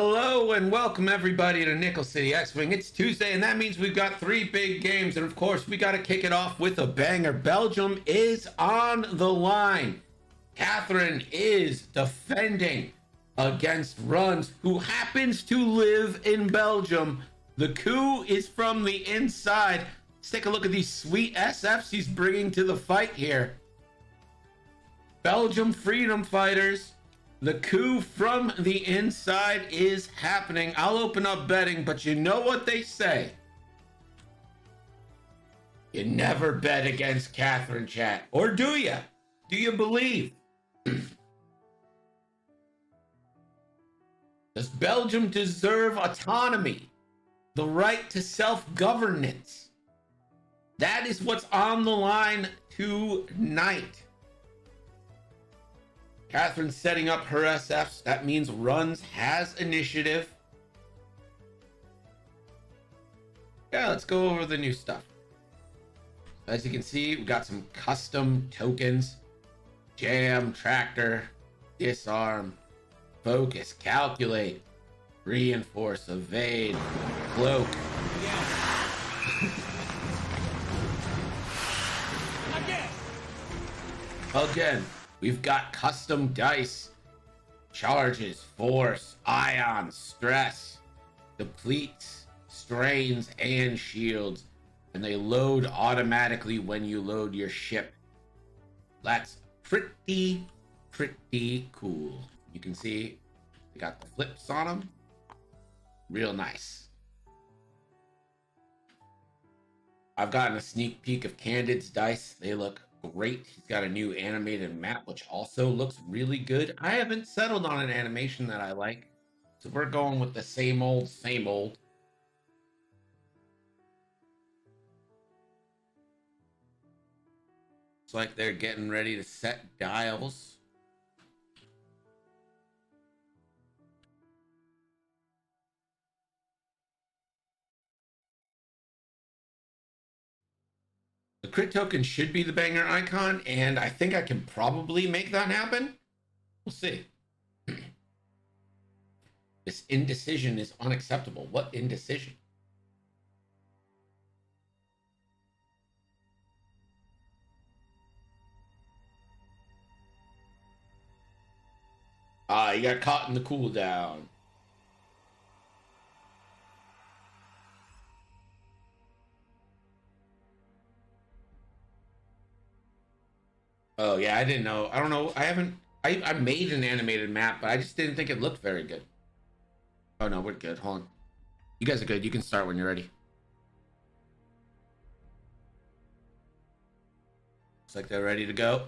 Hello and welcome everybody to Nickel City X-Wing. It's Tuesday and that means we've got three big games, and of course we got to kick it off with a banger. Belgium is on the line. Catherine is defending against Runzz, who happens to live in Belgium. The coup is from the inside. Let's take a look at these sweet SFs he's bringing to the fight here. Belgium freedom fighters. The coup from the inside is happening. I'll open up betting, but you know what they say. You never bet against Catherine, chat. Or do you? Do you believe? Does Belgium deserve autonomy? The right to self-governance? That is what's on the line tonight. Catherine's setting up her SFs. That means Runzz has initiative. Yeah, let's go over the new stuff. As you can see, we've got some custom tokens. Jam, tractor, disarm, focus, calculate, reinforce, evade, cloak. Again. We've got custom dice, charges, force, ion, stress, depletes, strains, and shields. And they load automatically when you load your ship. That's pretty cool. You can see they got the flips on them. Real nice. I've gotten a sneak peek of Candid's dice. They look great. He's got a new animated map, which also looks really good. I haven't settled on an animation that I like, so we're going with the same old. It's like they're getting ready to set dials. The crit token should be the banger icon, and I think I can probably make that happen. We'll see. This indecision is unacceptable. What indecision? You got caught in the cooldown. Oh yeah, I didn't know. I don't know. I made an animated map, but I just didn't think it looked very good. Oh no, we're good. Hold on. You guys are good. You can start when you're ready. Looks like they're ready to go.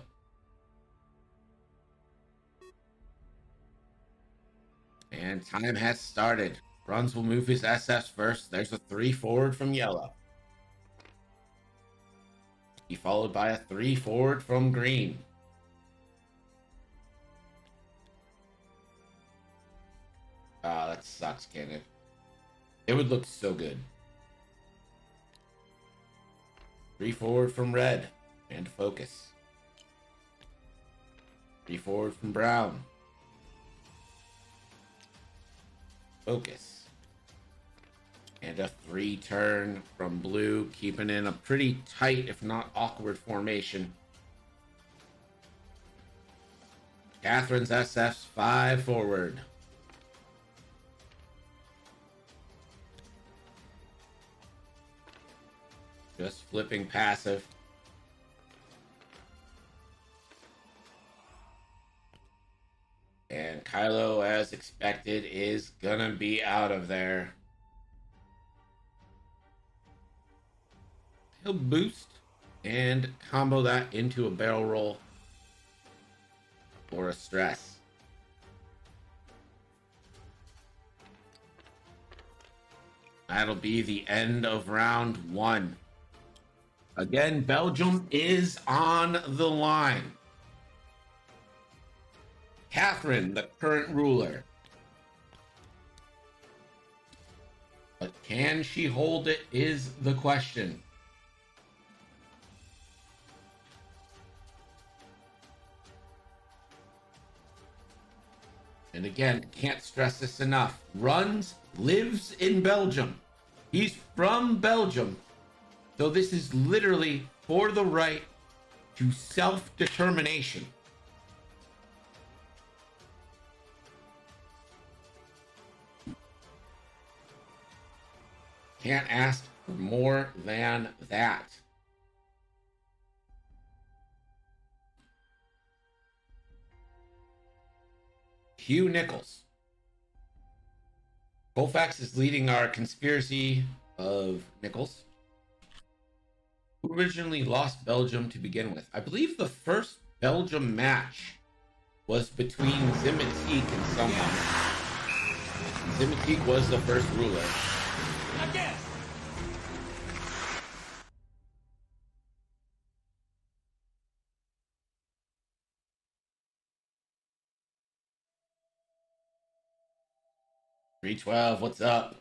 And time has started. Runzz will move his SS first. There's a 3 forward from yellow. He followed by a 3 forward from green. Ah, that sucks, Kenneth. It would look so good. 3 forward from red. And focus. 3 forward from brown. Focus. And a 3 turn from blue, keeping in a pretty tight, if not awkward, formation. Catherine's SF's 5 forward. Just flipping passive. And Kylo, as expected, is gonna be out of there. He'll boost and combo that into a barrel roll or a stress. That'll be the end of round 1. Again, Belgium is on the line. Catherine, the current ruler. But can she hold it is the question. And again, can't stress this enough. Runzz lives in Belgium. He's from Belgium. So this is literally for the right to self-determination. Can't ask for more than that. Hugh Nichols. Colfax is leading our conspiracy of Nichols, who originally lost Belgium to begin with. I believe the first Belgium match was between Zimitik and someone. Zimitik was the first ruler. Again. $312, what's up?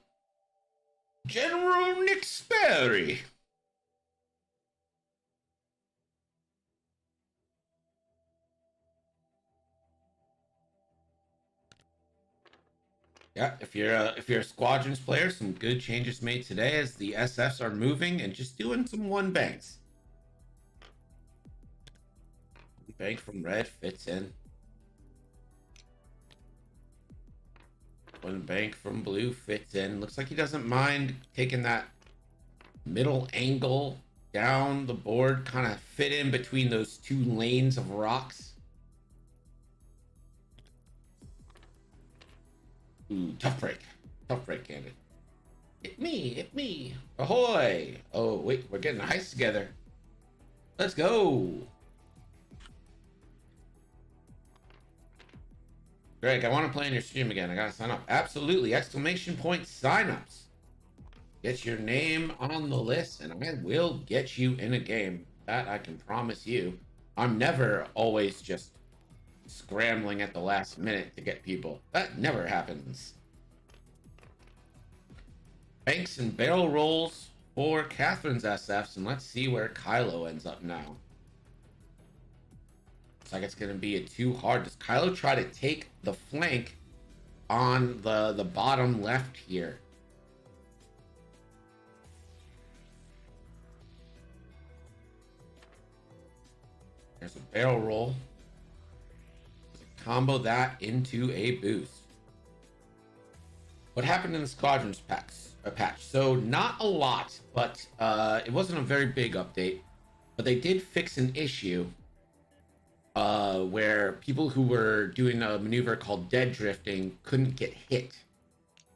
General Nick Sperry. Yeah, if you're a squadrons player, some good changes made today as the SFs are moving and just doing some one banks. Bank from red fits in. One bank from blue fits in. Looks like he doesn't mind taking that middle angle down the board, kind of fit in between those two lanes of rocks. Ooh, tough break, Candid. Hit me, ahoy! Oh wait, we're getting a heist together. Let's go. Greg, I want to play in your stream again. I gotta sign up. Absolutely! Exclamation point signups. Get your name on the list, and I will get you in a game. That I can promise you. I'm never always just scrambling at the last minute to get people. That never happens. Banks and barrel rolls for Catherine's SFs, and let's see where Kylo ends up now. Looks like it's going to be a too hard. Does Kylo try to take the flank on the bottom left here? There's a barrel roll. Combo that into a boost. What happened in the Squadrons patch? So not a lot, but it wasn't a very big update. But they did fix an issue where people who were doing a maneuver called dead drifting couldn't get hit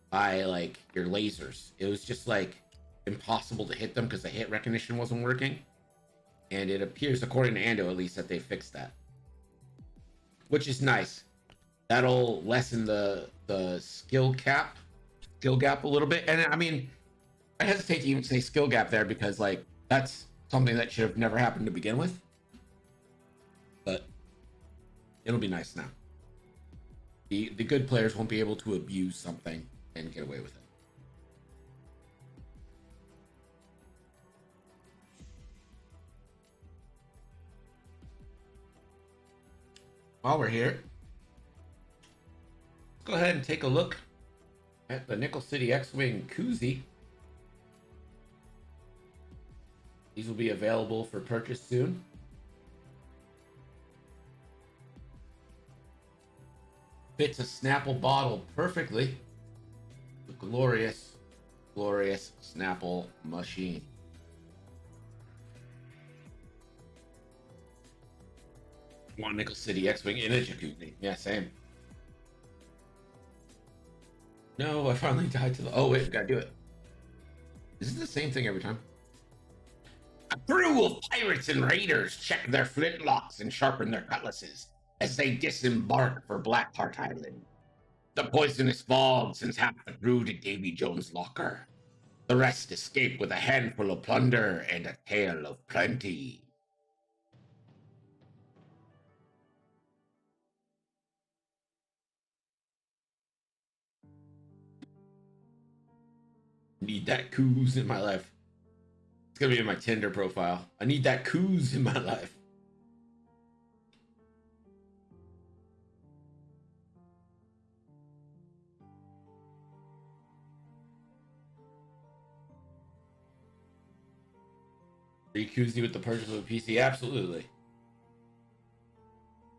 by like your lasers. It was just like impossible to hit them because the hit recognition wasn't working. And it appears, according to Ando at least, that they fixed that, which is nice. That'll lessen the skill gap a little bit. And I mean, I hesitate to even say skill gap there because like that's something that should have never happened to begin with. But it'll be nice now. The good players won't be able to abuse something and get away with it. While we're here, let's go ahead and take a look at the Nickel City X-Wing koozie. These will be available for purchase soon. Fits a Snapple bottle perfectly. The glorious, glorious Snapple machine. One Nickel City X-Wing in a jacuzzi. Yeah, same. No, I finally died to the... Oh, wait, we gotta do it. Is this the same thing every time? A crew of pirates and raiders check their flintlocks and sharpen their cutlasses as they disembark for Blackheart Island. The poisonous fog sends half the crew to Davy Jones' locker. The rest escape with a handful of plunder and a tale of plenty. Need that coos in my life. It's gonna be in my Tinder profile. I need that coos in my life. Free koozie with the purchase of a PC. Absolutely.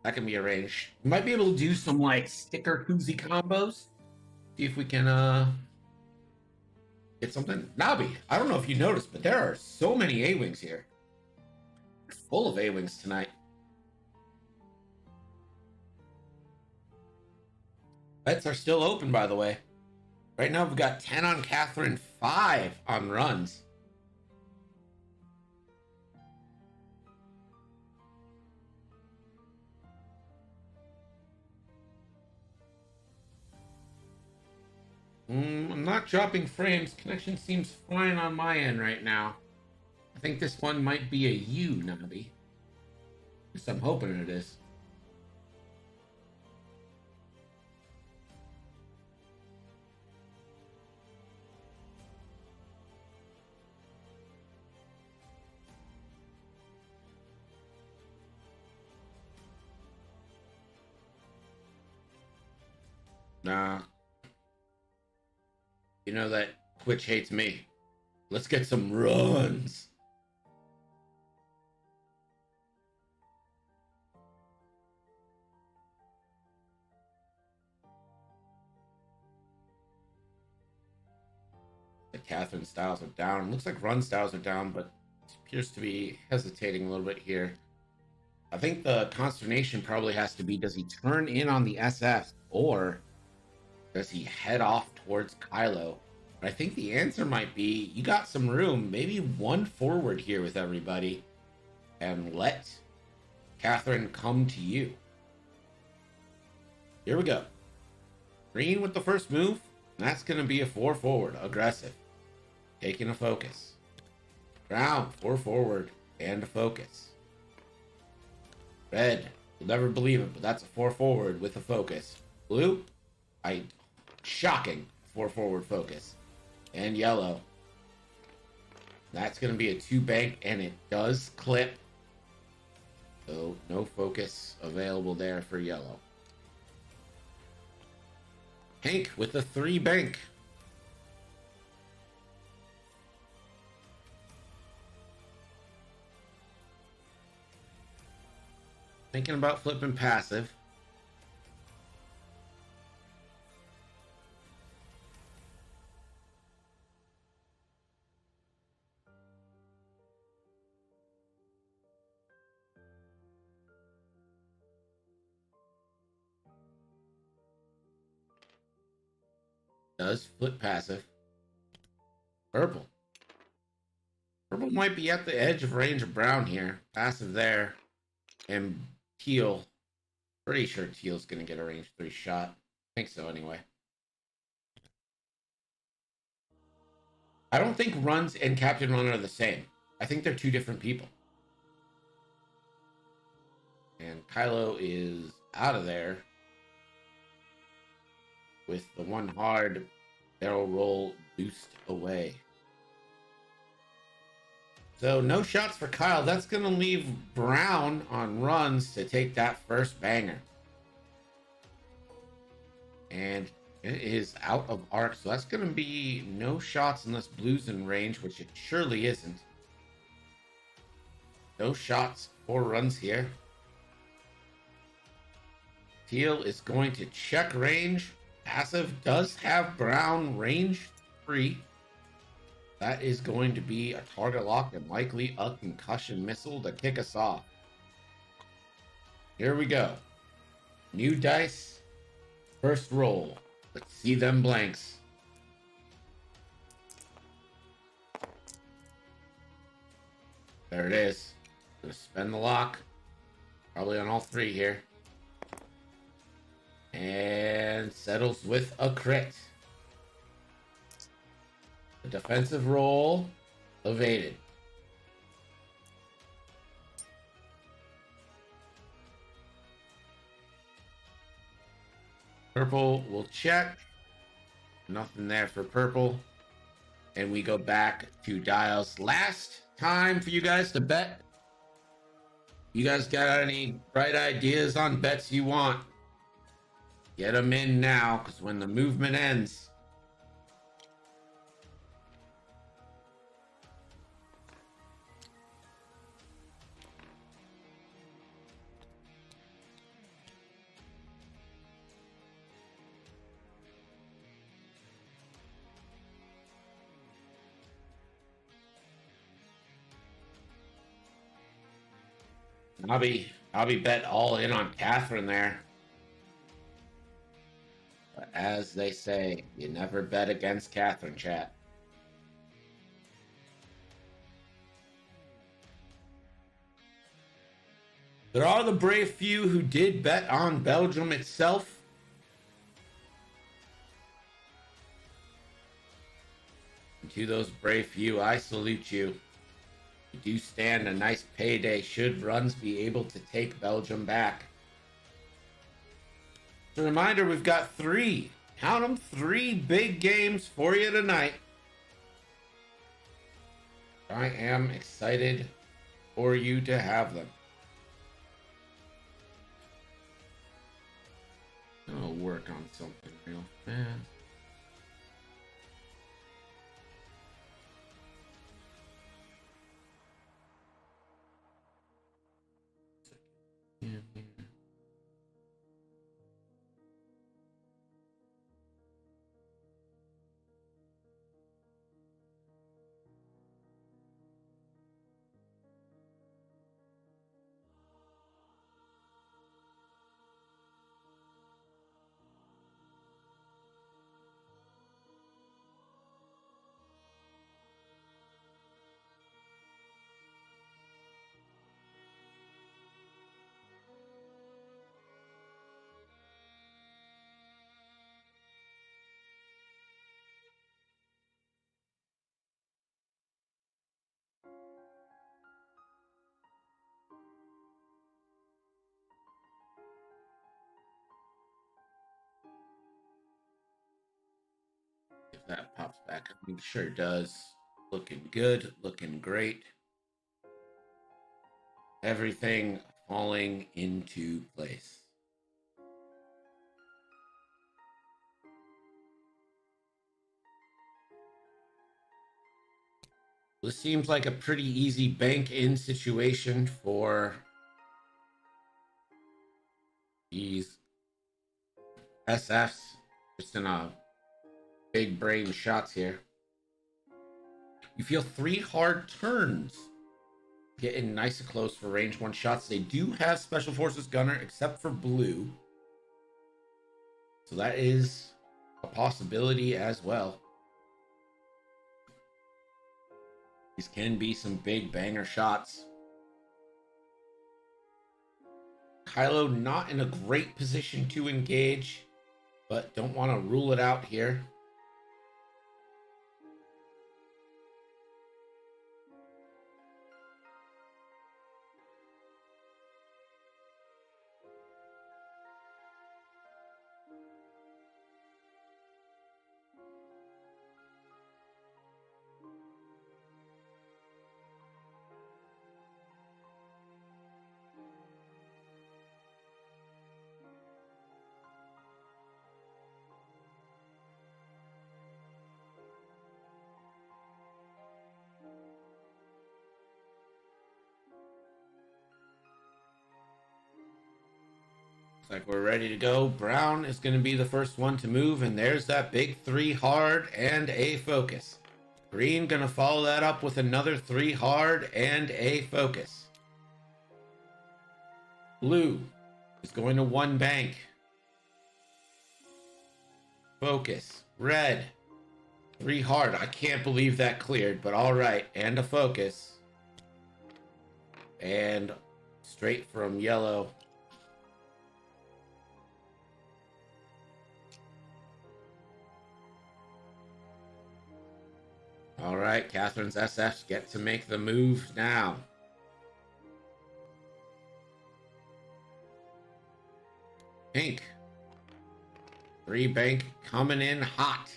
That can be arranged. We might be able to do some like sticker koozie combos. See if we can get something. Nabi, I don't know if you noticed, but there are so many A-Wings here. Full of A-Wings tonight. Bets are still open, by the way. Right now we've got 10 on Catherine, 5 on Runzz. I'm not dropping frames. Connection seems fine on my end right now. I think this one might be a U, Nabi. At least I'm hoping it is. Nah. You know that Twitch hates me. Let's get some runs. The Catherine styles are down. Looks like run styles are down, but appears to be hesitating a little bit here. I think the consternation probably has to be, does he turn in on the SS or does he head off towards Kylo? But I think the answer might be, you got some room, maybe one forward here with everybody and let Catherine come to you. Here we go. Green with the first move. That's going to be a 4 forward, aggressive. Taking a focus. Brown, 4 forward, and a focus. Red, you'll never believe it, but that's a 4 forward with a focus. Blue, shocking 4 forward focus. And yellow. That's going to be a 2 bank, and it does clip. So no focus available there for yellow. Pink with the 3 bank. Thinking about flipping passive. Does flip passive. Purple. Purple might be at the edge of range of brown here. Passive there. And teal. Pretty sure teal's going to get a range 3 shot. I think so anyway. I don't think Runzz and Captain Run are the same. I think they're 2 different people. And Kylo is out of there with the 1 hard barrel roll boost away. So no shots for Kyle. That's going to leave Brown on Runzz to take that first banger. And it is out of arc, so that's going to be no shots unless Blue's in range, which it surely isn't. No shots for Runzz here. Teal is going to check range. Passive does have Brown range 3. That is going to be a target lock and likely a concussion missile to kick us off. Here we go. New dice. First roll. Let's see them blanks. There it is. Gonna spend the lock. Probably on all 3 here. And settles with a crit. The defensive roll evaded. Purple will check. Nothing there for purple. And we go back to dials. Last time for you guys to bet. You guys got any bright ideas on bets you want? Get them in now, because when the movement ends, I'll be bet all in on Catherine there. But as they say, you never bet against Catherine, chat. There are the brave few who did bet on Belgium itself. And to those brave few, I salute you. You do stand a nice payday should Runzz be able to take Belgium back. As a reminder, we've got count them, 3 big games for you tonight. I am excited for you to have them. I'll work on something real fast. If that pops back, I'm sure it does. Looking good, looking great. Everything falling into place. This seems like a pretty easy bank in situation for these SFs. Just in a big brain shots here. You feel 3 hard turns. Getting nice and close for range 1 shots. They do have Special Forces Gunner except for blue. So that is a possibility as well. These can be some big banger shots. Kylo not in a great position to engage, but don't want to rule it out here. Looks like we're ready to go. Brown is going to be the first one to move, and there's that big 3 hard and a focus. Green going to follow that up with another 3 hard and a focus. Blue is going to 1 bank. Focus. Red. 3 hard. I can't believe that cleared, but all right. And a focus. And straight from yellow. All right, Catherine's SFs get to make the move now. Pink. 3 bank coming in hot.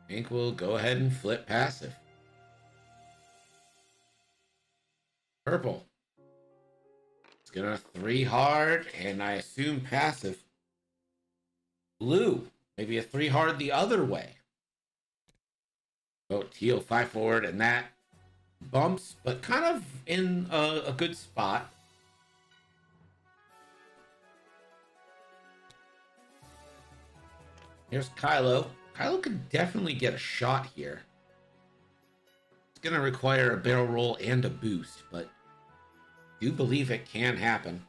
Pink will go ahead and flip passive. Purple. It's gonna 3 hard, and I assume passive. Blue, maybe a 3 hard the other way. Oh, teal 5 forward, and that bumps, but kind of in a good spot. Here's Kylo. Kylo could definitely get a shot here. going to require a barrel roll and a boost, but I do believe it can happen.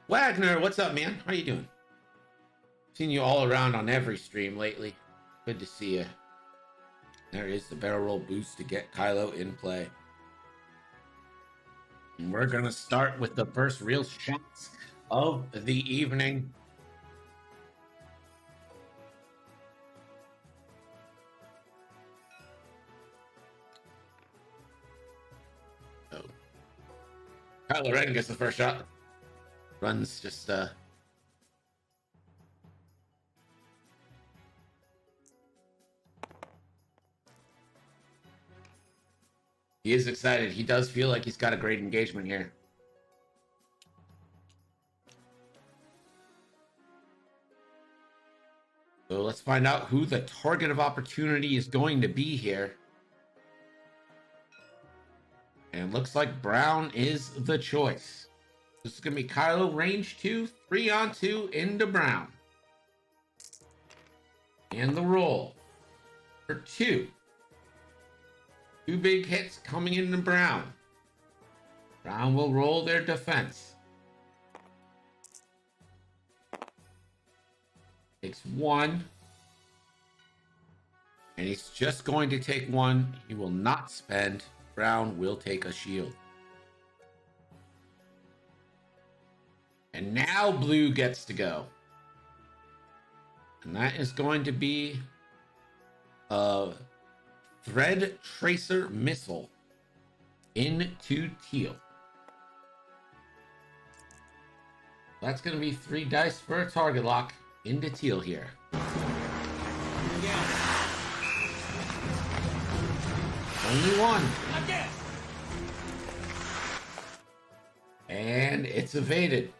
Wagner, what's up, man? How you doing? Seen you all around on every stream lately. Good to see you. There is the barrel roll boost to get Kylo in play. And we're going to start with the first real shots of the evening. Oh. Kylo Ren gets the first shot. Runs just he is excited. He does feel like he's got a great engagement here. So let's find out who the target of opportunity is going to be here. And it looks like Brown is the choice. This is going to be Kylo, range 2, 3-on-2 into Brown. And the roll for 2. 2 big hits coming into Brown. Brown will roll their defense. Takes 1. And he's just going to take 1. He will not spend. Brown will take a shield. And now Blue gets to go. And that is going to be a Thread Tracer Missile into Teal. That's going to be 3 dice for a target lock into Teal here. Again. Only 1. Again. And it's evaded.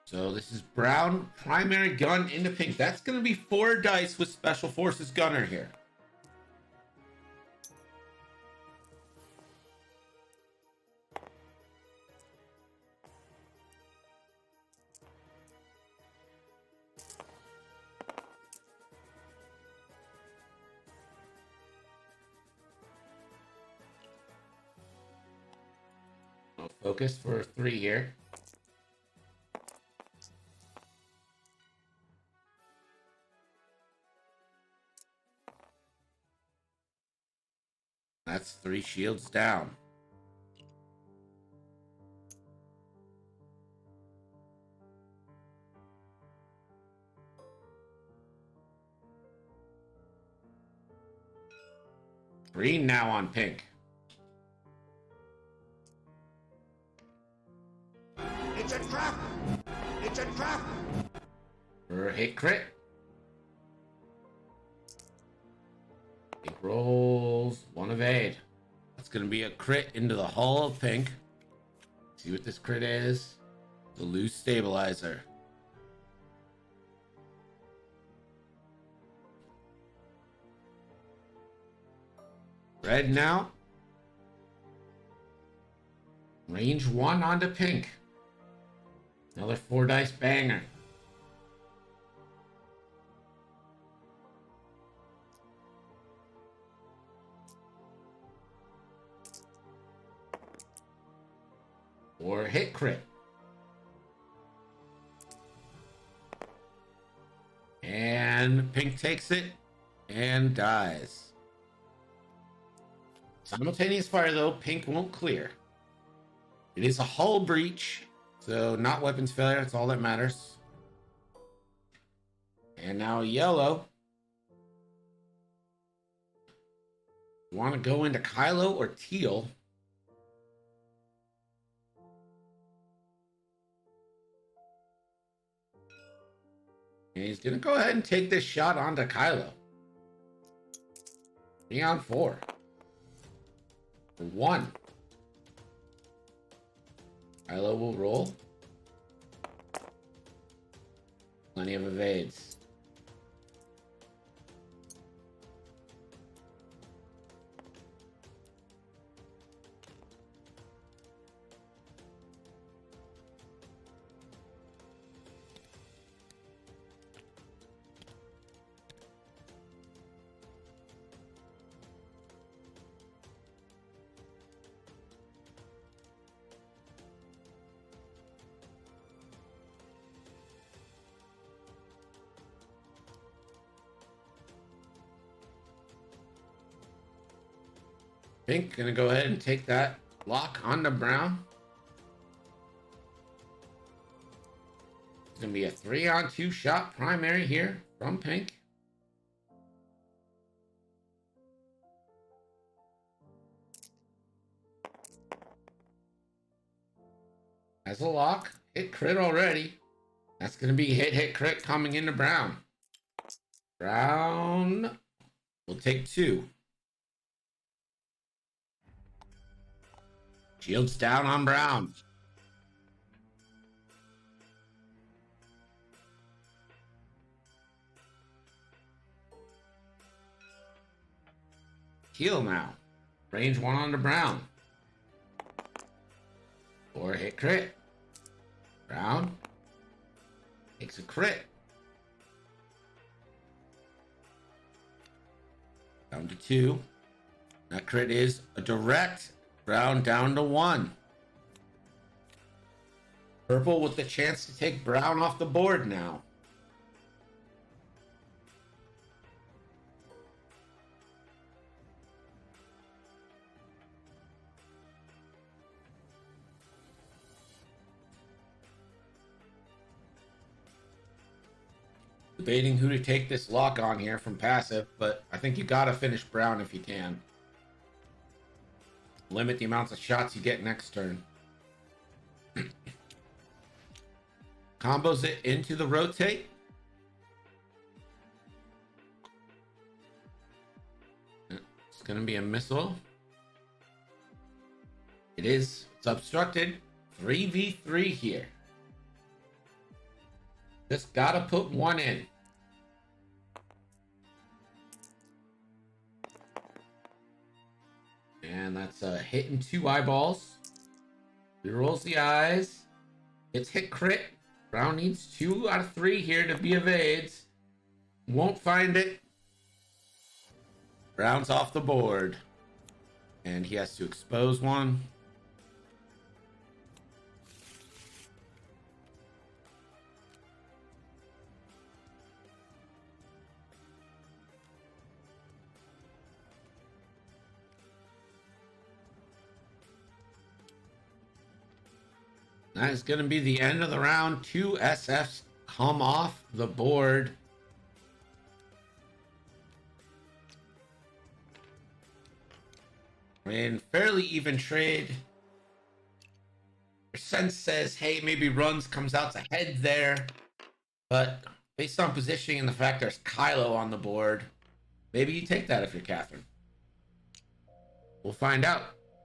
So this is Brown, primary gun into pink. That's going to be 4 dice with Special Forces Gunner here. Focus for 3 here. That's 3 shields down. Green now on pink. It's a trap! It's a trap! For a hit crit. Pink rolls 1 evade. That's going to be a crit into the hull of pink. See what this crit is. The loose stabilizer. Red now. Range 1 onto pink. Another 4 dice banger. Or hit crit. And pink takes it and dies. Simultaneous fire though, pink won't clear. It is a hull breach, so not weapons failure, that's all that matters. And now yellow. You want to go into Kylo or teal? And he's going to go ahead and take this shot onto Kylo. 3 on 4. For 1. Kylo will roll. Plenty of evades. Pink gonna go ahead and take that lock onto brown. It's gonna be a 3-on-2 shot primary here from pink. As a lock, hit crit already. That's gonna be hit crit coming into brown. Brown will take 2. Shields down on brown. Heal now. Range 1 onto brown. 4 hit crit. Brown takes a crit. Down to 2. That crit is a direct. Brown down to 1. Purple with the chance to take brown off the board now. Debating who to take this lock on here from passive, but I think you gotta finish brown if you can. Limit the amounts of shots you get next turn. Combos it into the rotate. It's going to be a missile. It is. It's obstructed. 3v3 here. Just got to put 1 in. And that's a hit in 2 eyeballs. He rolls the eyes. It's hit crit. Brown needs 2 out of 3 here to be evades. Won't find it. Brown's off the board. And he has to expose 1. That is going to be the end of the round. 2 SFs come off the board. In fairly even trade. Your sense says, hey, maybe Runzz comes out ahead there. But based on positioning and the fact there's Kylo on the board, maybe you take that if you're Catherine. We'll find out.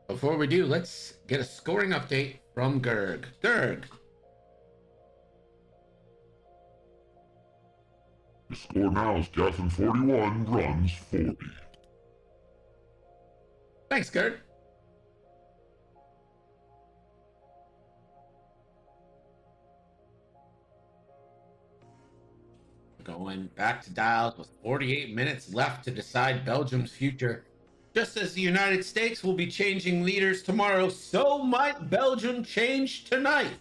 Before we do, let's get a scoring update from Gerg. Gerg. The score now is Catherine 41, Runzz 40. Thanks, Gerg. Going back to dials with 48 minutes left to decide Belgium's future. Just as the United States will be changing leaders tomorrow, so might Belgium change tonight.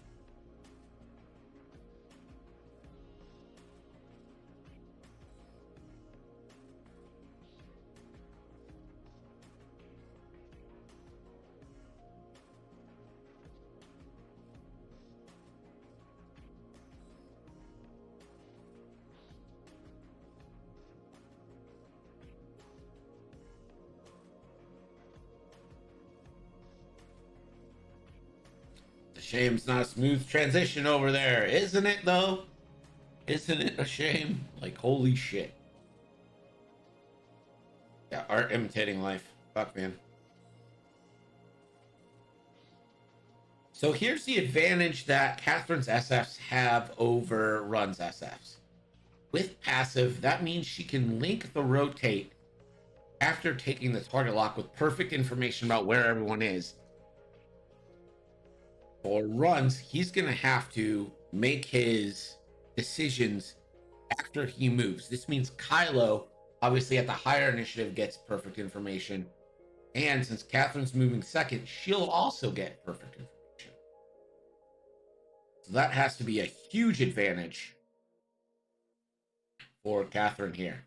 Shame it's not a smooth transition over there, isn't it though? Isn't it a shame? Like, holy shit. Yeah, art imitating life. Fuck, man. So here's the advantage that Catherine's SFs have over Runzz SFs. With passive, that means she can link the rotate after taking the target lock with perfect information about where everyone is. For Runzz, he's going to have to make his decisions after he moves. This means Kylo, obviously at the higher initiative, gets perfect information. And since Catherine's moving second, she'll also get perfect information. So that has to be a huge advantage for Catherine here.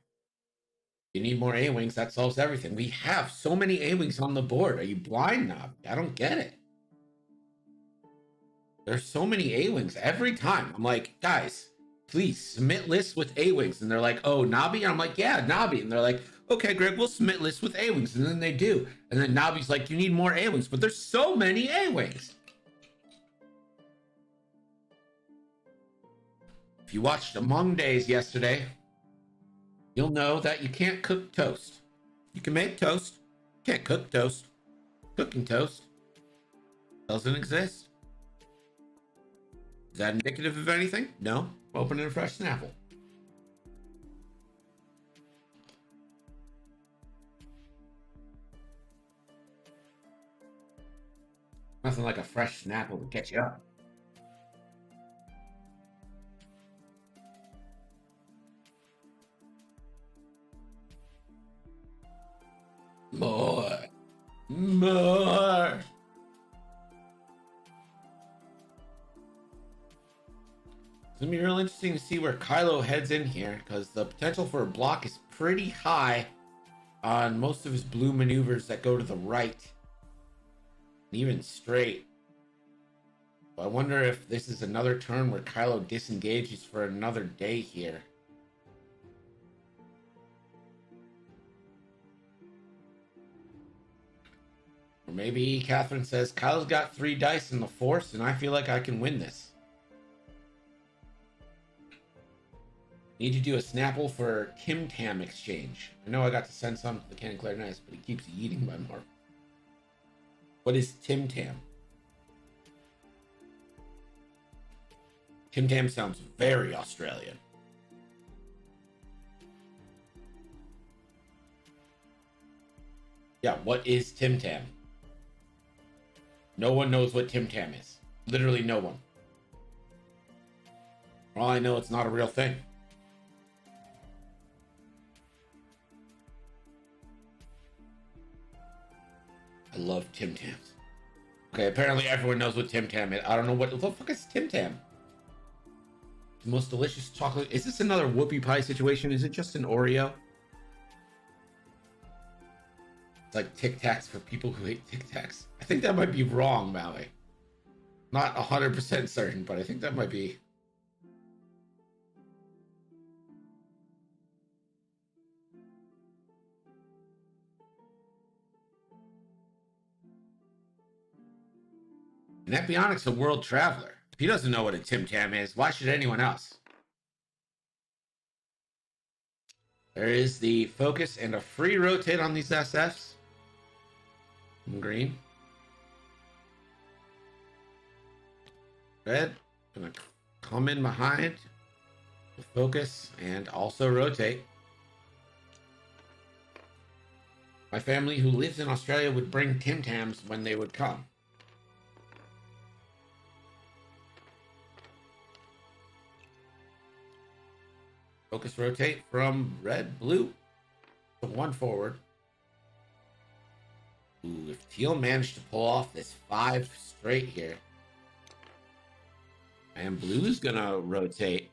You need more A-Wings, that solves everything. We have so many A-Wings on the board. Are you blind, Navi? I don't get it. There's so many A-Wings every time. I'm like, guys, please submit lists with A-Wings. And they're like, oh, Navi? And I'm like, yeah, Navi. And they're like, okay, Greg, we'll submit lists with A-Wings. And then they do. And then Navi's like, you need more A-Wings. But there's so many A-Wings. If you watched Among Days yesterday, you'll know that you can't cook toast. You can make toast. Can't cook toast. Cooking toast doesn't exist. Is that indicative of anything? No. Opening a fresh Snapple. Nothing like a fresh Snapple to catch you up. More. More. It's going to be real interesting to see where Kylo heads in here, because the potential for a block is pretty high on most of his blue maneuvers that go to the right. And even straight. So I wonder if this is another turn where Kylo disengages for another day here. Or maybe Catherine says, Kylo's got 3 dice in the Force, and I feel like I can win this. Need to do a Snapple for Tim Tam exchange. I know I got to send some to the Cannon Clarinets, but he keeps eating my mark. What is Tim Tam? Tim Tam sounds very Australian. Yeah, what is Tim Tam? No one knows what Tim Tam is. Literally no one. For all I know, it's not a real thing. I love Tim Tams. Okay, apparently everyone knows what Tim Tam is. I don't know what the fuck is Tim Tam. The most delicious chocolate. Is this another whoopie pie situation? Is it just an Oreo? It's like Tic Tacs for people who hate Tic Tacs. I think that might be wrong, Maui. Not 100% certain, but I think that might be. And Epionic's a world traveler. If he doesn't know what a Tim Tam is, why should anyone else? There is the focus and a free rotate on these SFs. In green. Red, gonna come in behind. Focus and also rotate. My family who lives in Australia would bring Tim Tams when they would come. Focus rotate from red, blue to 1 forward. Ooh, if Teal managed to pull off this 5 straight here. And blue's gonna rotate.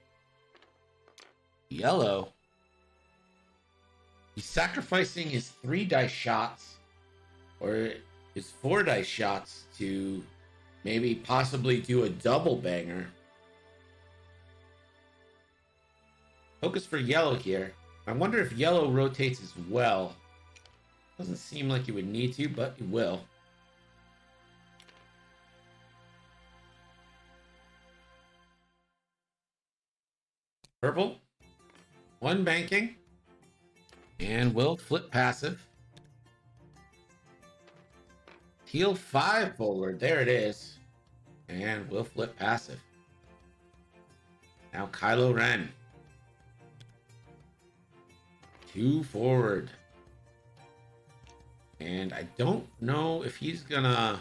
Yellow. He's sacrificing his 3 dice shots or his 4 dice shots to maybe possibly do a double banger. Focus for yellow here. I wonder if yellow rotates as well. Doesn't seem like you would need to, but you will. Purple. 1 banking. And will flip passive. Teal 5 forward. There it is. And will flip passive. Now Kylo Ren. 2 forward. And I don't know if he's gonna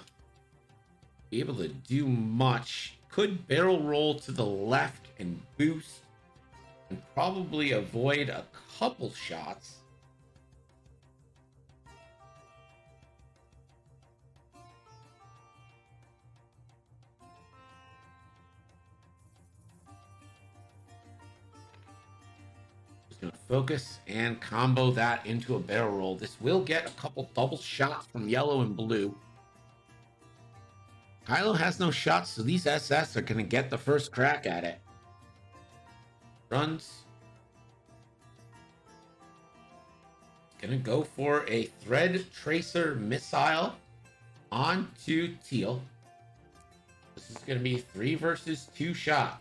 be able to do much. Could barrel roll to the left and boost, and probably avoid a couple shots. Just gonna focus and combo that into a barrel roll. This will get a couple double shots from yellow and blue. Kylo has no shots, so these SS are going to get the first crack at it. Runzz. Going to go for a Thread Tracer missile onto Teal. This is going to be 3 versus 2 shot.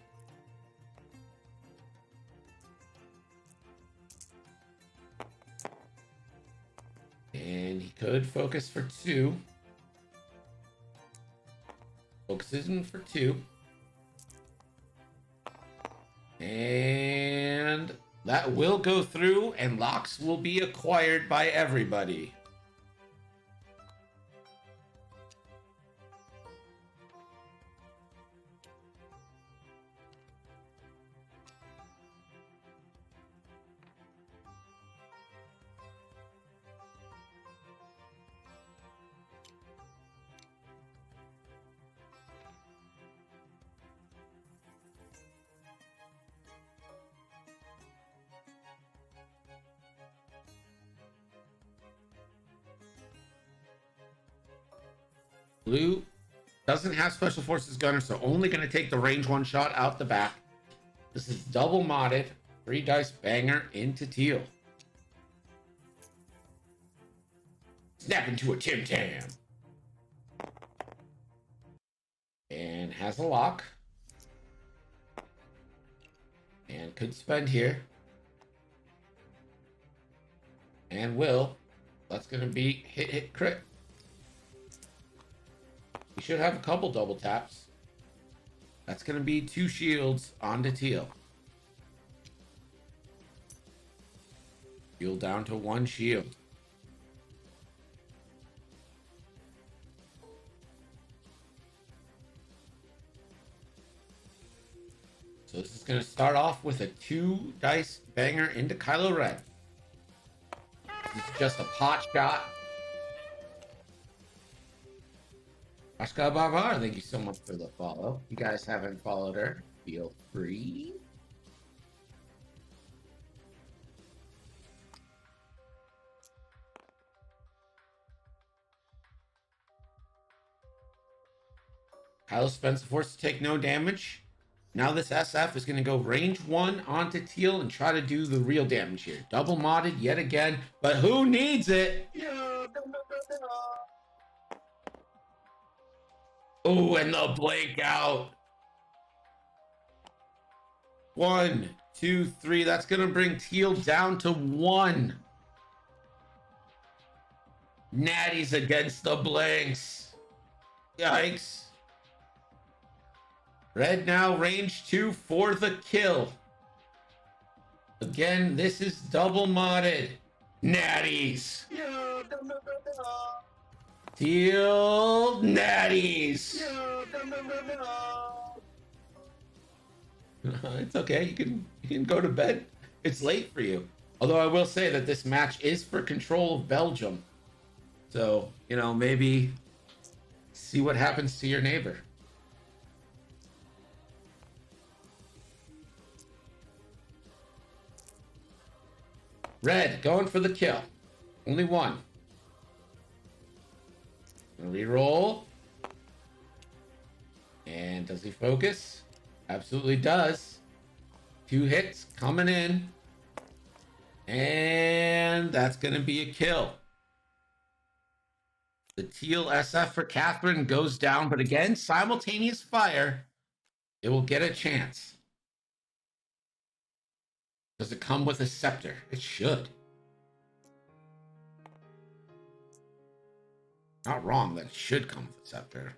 And he could focus for 2. Focuses in for 2. And that will go through, and locks will be acquired by everybody. Blue doesn't have Special Forces Gunner, so only going to take the range 1 shot out the back. This is double modded. 3 dice banger into Teal. Snap into a Tim Tam. And has a lock. And could spend here. And will. That's going to be hit, crit. We should have a couple double taps. That's going to be 2 shields onto Teal. Teal down to 1 shield. So this is going to start off with a 2 dice banger into Kylo Ren. This is just a pot shot. Ashka Bavar, thank you so much for the follow. If you guys haven't followed her, feel free. Kylo spends the force to take no damage. Now this SF is going to go range 1 onto Teal and try to do the real damage here. Double modded yet again, but who needs it? Oh, and the blank out. 1, 2, 3. That's going to bring Teal down to 1. Natties against the blanks. Yikes. Red now range 2 for the kill. Again, this is double modded. Natties. Teal natties. It's okay. You can go to bed. It's late for you. Although I will say that this match is for control of Belgium. So, you know, maybe see what happens to your neighbor. Red going for the kill. Only 1. Reroll. And does he focus? Absolutely does. 2 hits coming in. And that's going to be a kill. The Teal SF for Catherine goes down, but again, simultaneous fire. It will get a chance. Does it come with a scepter? It should. Not wrong that it should come with a scepter.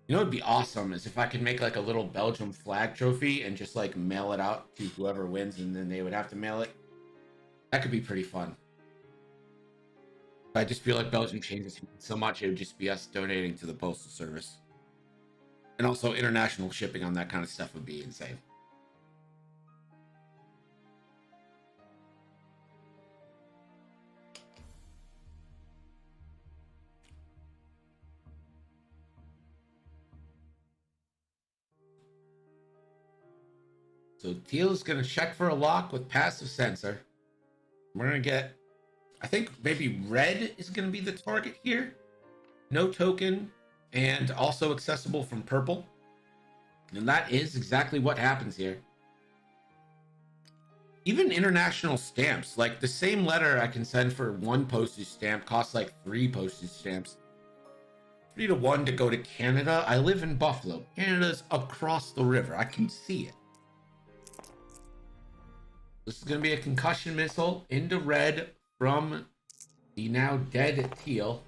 You know what would be awesome is if I could make like a little Belgium flag trophy and just like mail it out to whoever wins, and then they would have to mail it. That could be pretty fun. I just feel like Belgium changes so much, it would just be us donating to the postal service. And also international shipping on that kind of stuff would be insane. So Teal is going to check for a lock with passive sensor. We're going to get, I think maybe red is going to be the target here. No token and also accessible from purple. And that is exactly what happens here. Even international stamps, like the same letter I can send for 1 postage stamp costs like 3 postage stamps. 3 to 1 to go to Canada. I live in Buffalo. Canada's across the river. I can see it. This is going to be a concussion missile into red from the now dead Teal.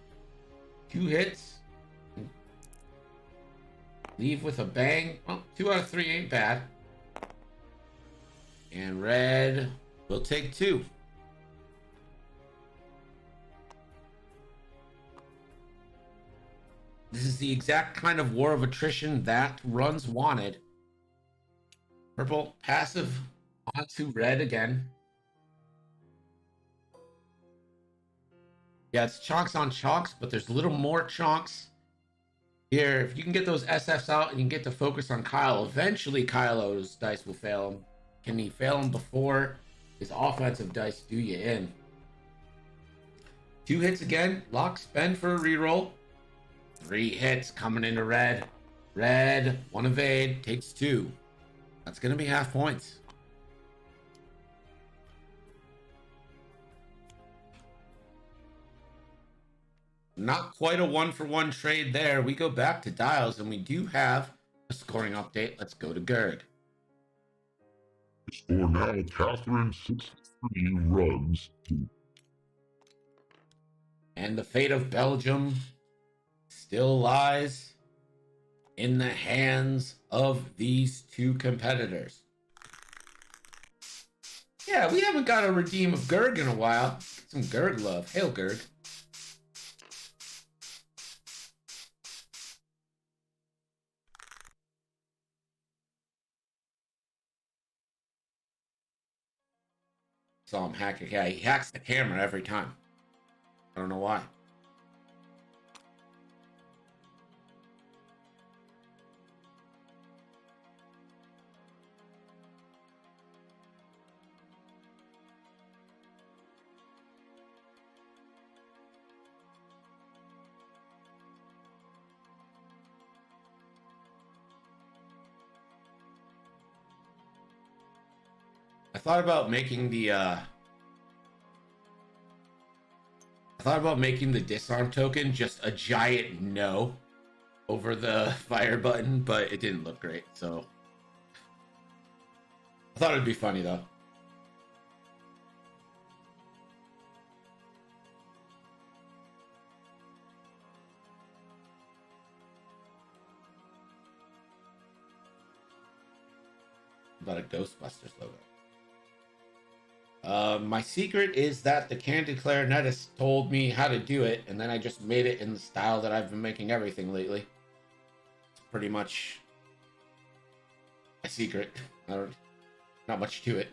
2 hits. Leave with a bang. Well, 2 out of 3 ain't bad. And red will take 2. This is the exact kind of war of attrition that Runzz wanted. Purple passive onto red again. Yeah, it's chonks on chonks, but there's a little more chonks here. If you can get those SFs out and you can get to focus on Kyle, eventually Kylo's dice will fail him. Can he fail him before his offensive dice do you in? 2 hits again. Lock spend for a reroll. 3 hits coming into red. Red, 1 evade, takes 2. That's going to be half points. Not quite a 1-for-1 trade there. We go back to dials and we do have a scoring update. Let's go to Gerd. Score now, Catherine 63 runs. And the fate of Belgium still lies in the hands of these 2 competitors. Yeah, we haven't got a redeem of Gerg in a while. Some Gerg love. Hail, Gerg. Saw him hack it. Yeah, he hacks the camera every time. I don't know why. I thought about making the disarm token just a giant no over the fire button, but it didn't look great, so I thought it'd be funny though. About a Ghostbusters logo. My secret is that the candid clarinetist told me how to do it, and then I just made it in the style that I've been making everything lately. It's pretty much a secret. Not much to it.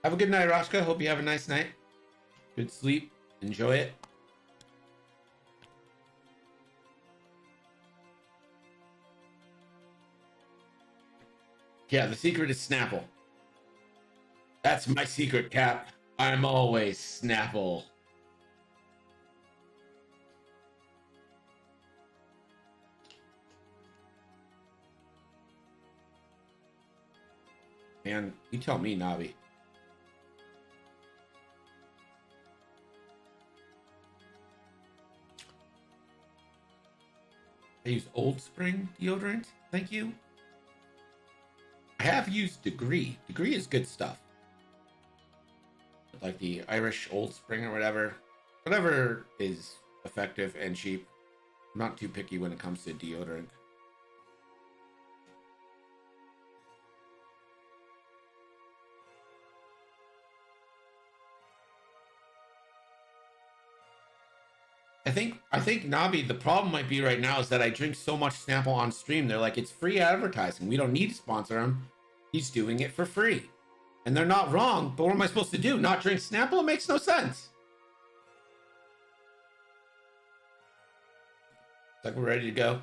Have a good night, Rashka. Hope you have a nice night. Good sleep. Enjoy it. Yeah, the secret is Snapple. That's my secret, Cap. I'm always Snapple. Man, you tell me, Navi. I use Old Spring deodorant. Thank you. I have used Degree. Degree is good stuff. Like the Irish Old Spring or whatever. Whatever is effective and cheap. I'm not too picky when it comes to deodorant. I think Nabi, the problem might be right now is that I drink so much Snapple on stream. They're like, it's free advertising. We don't need to sponsor him. He's doing it for free. And they're not wrong, but what am I supposed to do? Not drink Snapple? It makes no sense. It's like we're ready to go.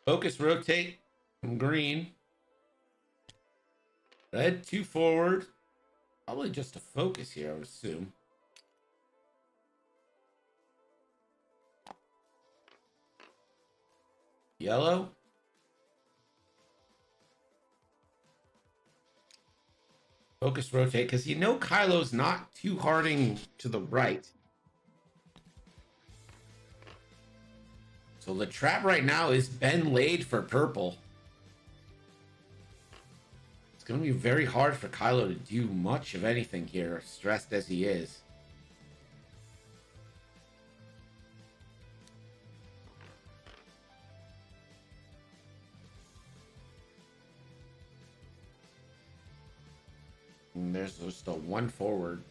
Focus, rotate from green. Red, 2 forward. Probably just a focus here, I would assume. Yellow. Focus, rotate, because you know Kylo's not too harding to the right. So the trap right now is been laid for purple. It's going to be very hard for Kylo to do much of anything here, stressed as he is. And there's just a 1 forward.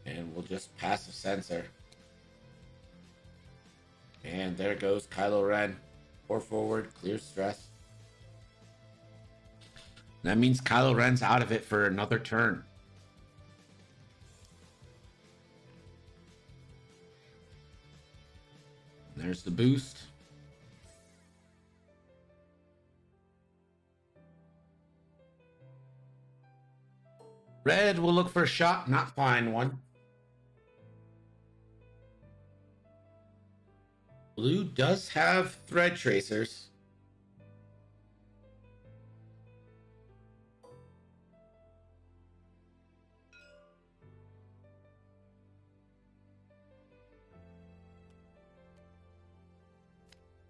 And we'll just pass the sensor. And there goes Kylo Ren. 4 forward, clear stress. That means Kylo Ren's out of it for another turn. There's the boost. Red will look for a shot, not find one. Blue does have thread tracers.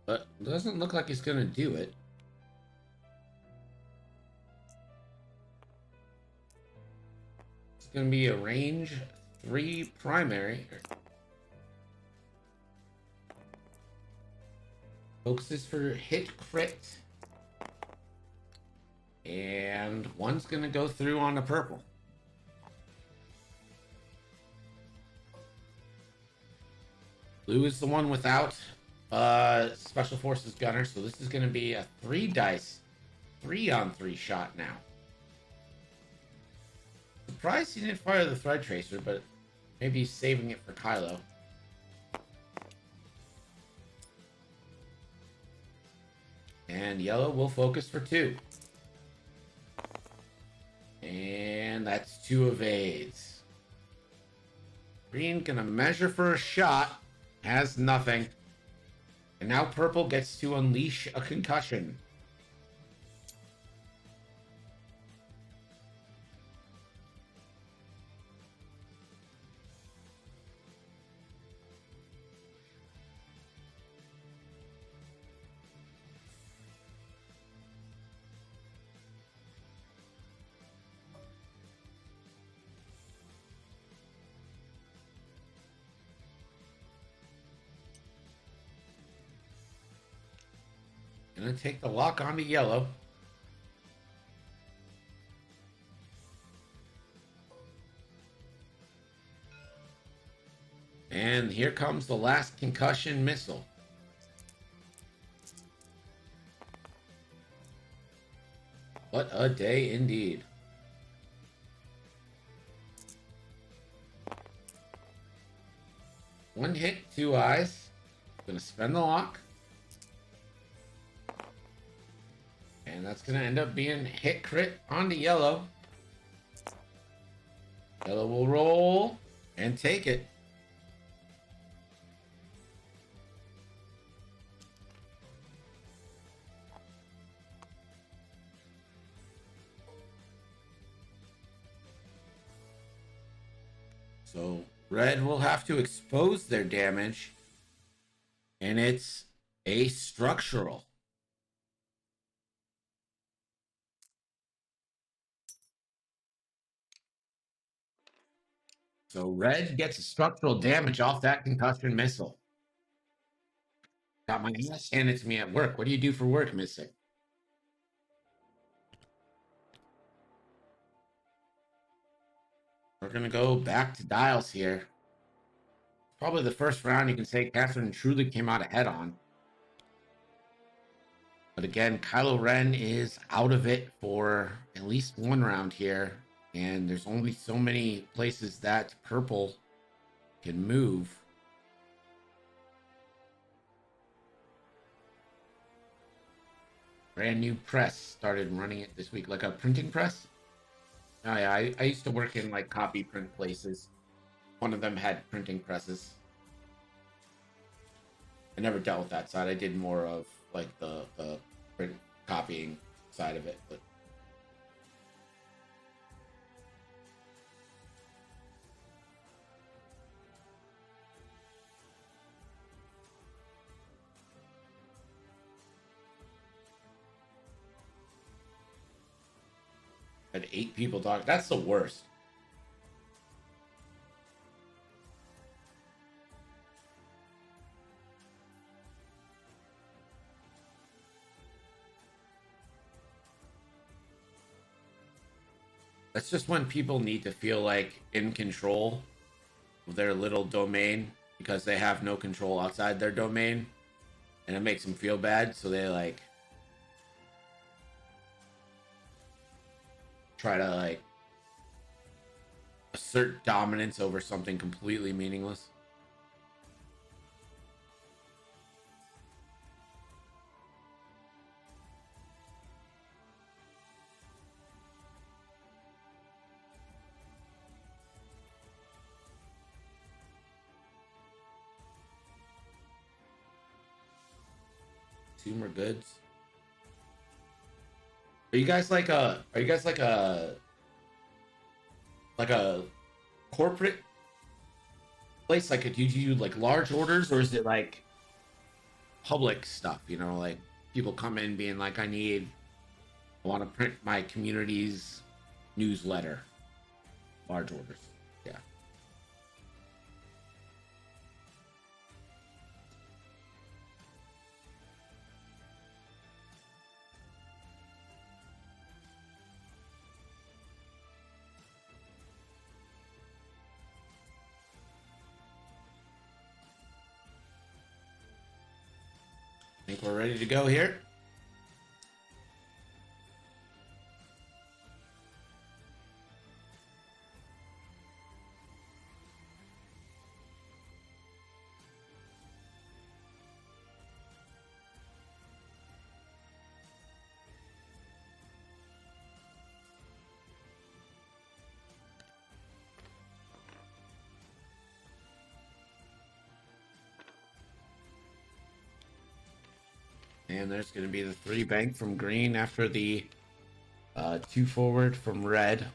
But it doesn't look like he's going to do it. It's going to be a range 3 primary. Focuses for hit crit. And one's going to go through on the purple. Blue is the one without Special Forces Gunner, so this is going to be a 3 dice, 3-on-3 shot now. Surprised he didn't fire the thread tracer, but maybe he's saving it for Kylo. And yellow will focus for 2. And that's 2 evades. Green gonna measure for a shot. Has nothing. And now purple gets to unleash a concussion. Gonna take the lock onto yellow. And here comes the last concussion missile. What a day indeed. One hit, 2 eyes. Gonna spend the lock. And that's going to end up being hit crit onto yellow. Yellow will roll and take it. So red will have to expose their damage. And it's a structural. So red gets a structural damage off that concussion missile. Got my ass handed to me at work. What do you do for work, Mystic? We're gonna go back to dials here. Probably the first round you can say Catherine truly came out ahead on. But again, Kylo Ren is out of it for at least one round here. And there's only so many places that purple can move. Brand new press started running it this week, like a printing press. Oh yeah, I used to work in like copy print places. One of them had printing presses. I never dealt with that side. I did more of like the print copying side of it. But had 8 people talk. That's the worst. That's just when people need to feel like in control of their little domain because they have no control outside their domain, and it makes them feel bad, so they like try to like assert dominance over something completely meaningless. Consumer goods. Are you guys like a corporate place? Like, do you do like large orders, or is it like public stuff? You know, like people come in being like, I want to print my community's newsletter. Large orders. Yeah. I think we're ready to go here. And there's going to be the 3 bank from green after the 2 forward from red,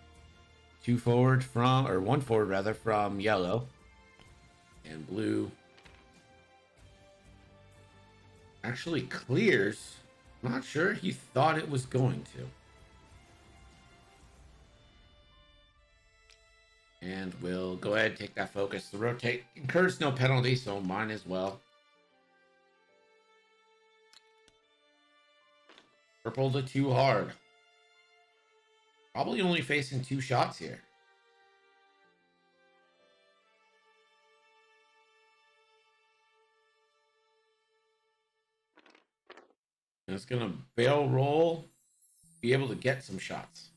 2 forward from, or 1 forward rather, from yellow, and blue actually clears. I'm not sure he thought it was going to. And we'll go ahead and take that focus. The rotate incurs no penalty, so mine as well. Purple to 2 hard. Probably only facing 2 shots here. And it's gonna bail roll, be able to get some shots.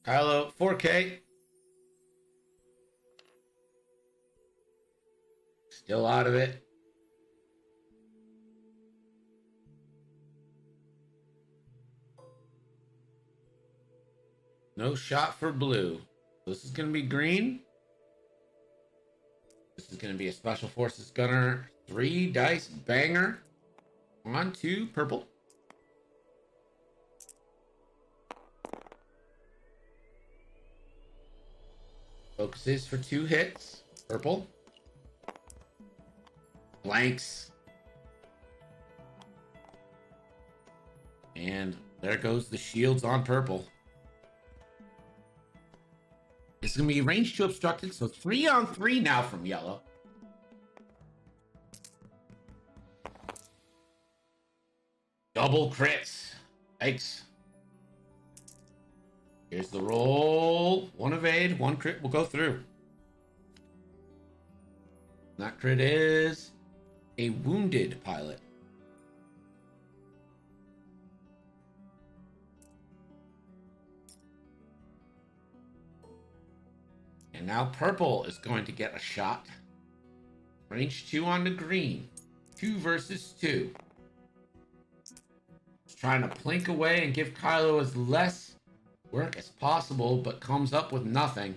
Kylo, 4K. Still out of it. No shot for blue. This is going to be green. This is going to be a Special Forces Gunner 3 dice banger on to purple. Focuses for 2 hits. Purple. Blanks. And there goes the shields on purple. It's going to be range 2 obstructed, so 3 on 3 now from yellow. Double crits. Yikes. Here's the roll. One evade, one crit will go through. That crit is a wounded pilot. And now purple is going to get a shot. Range 2 on the green. 2 versus 2. Just trying to plink away and give Kylo as less work as possible, but comes up with nothing.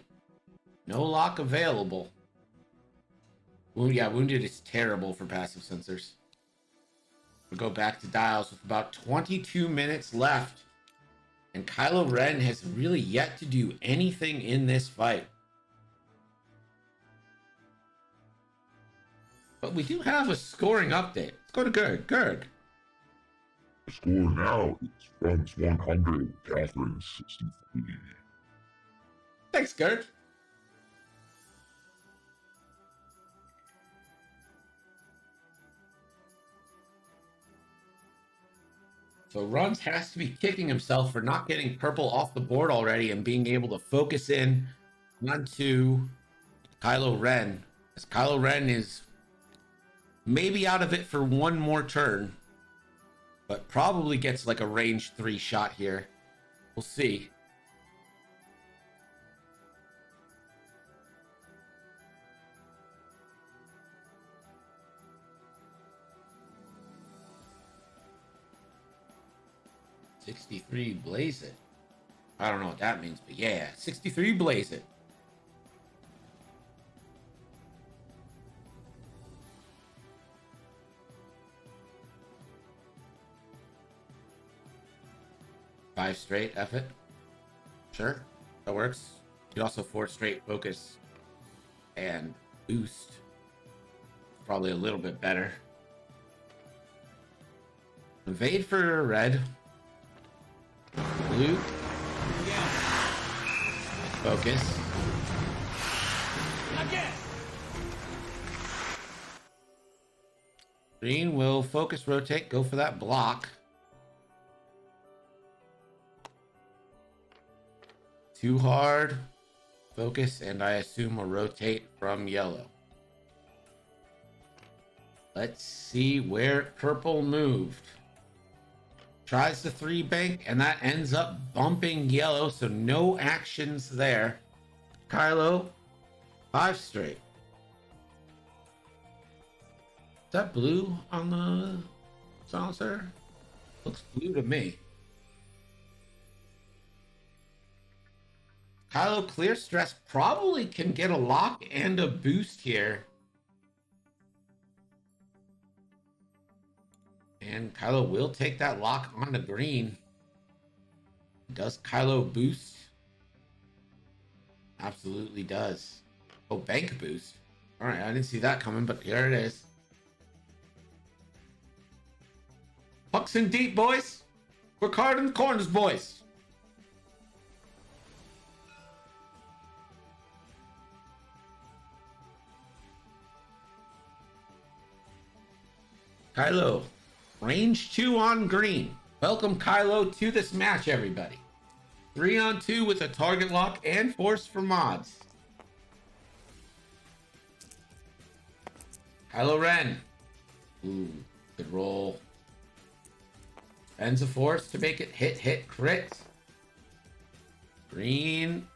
No lock available. Yeah, wounded is terrible for passive sensors. We'll go back to dials with about 22 minutes left. And Kylo Ren has really yet to do anything in this fight. But we do have a scoring update. Let's go to Gerg. Gerg. The score now is Runzz 100, Catherine 63. Thanks, Gerg. So Runzz has to be kicking himself for not getting purple off the board already and being able to focus in onto Kylo Ren. As Kylo Ren is maybe out of it for one more turn, but probably gets like a range 3 shot here. We'll see. $63 blaze it. I don't know what that means, but yeah, 63 blaze it. Five straight, F it. Sure, that works. You could also 4 straight focus and boost. Probably a little bit better. Evade for red. Blue. Focus. Again. Green will focus, rotate, go for that block. Too hard. Focus, and I assume a rotate from yellow. Let's see where purple moved. Tries the 3 bank, and that ends up bumping yellow, so no actions there. Kylo, 5 straight. Is that blue on the silencer? Looks blue to me. Kylo clear stress probably can get a lock and a boost here. And Kylo will take that lock on the green. Does Kylo boost? Absolutely does. Oh, bank boost. All right, I didn't see that coming, but here it is. Pucks in deep, boys. Work hard in the corners, boys. Kylo. Range 2 on green. Welcome Kylo to this match, everybody. 3 on 2 with a target lock and force for mods. Kylo Ren. Ooh, good roll. Ends of force to make it hit, crit. Green.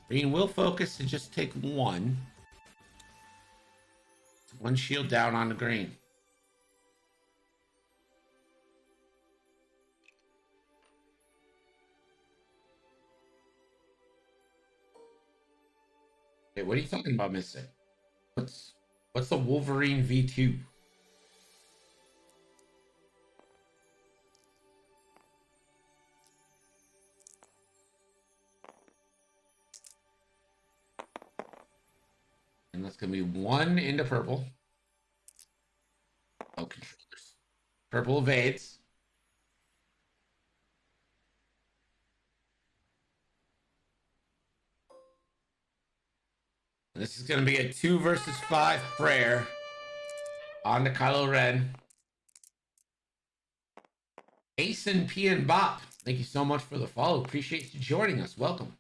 Green will focus to just take 1. 1 shield down on the green. Hey, what are you talking about, Mystic? What's the Wolverine V2? And that's going to be 1 into purple. Oh, controllers. Purple evades. And this is going to be a 2 versus 5 prayer on the Kylo Ren. Ace and P and Bop, thank you so much for the follow. Appreciate you joining us. Welcome.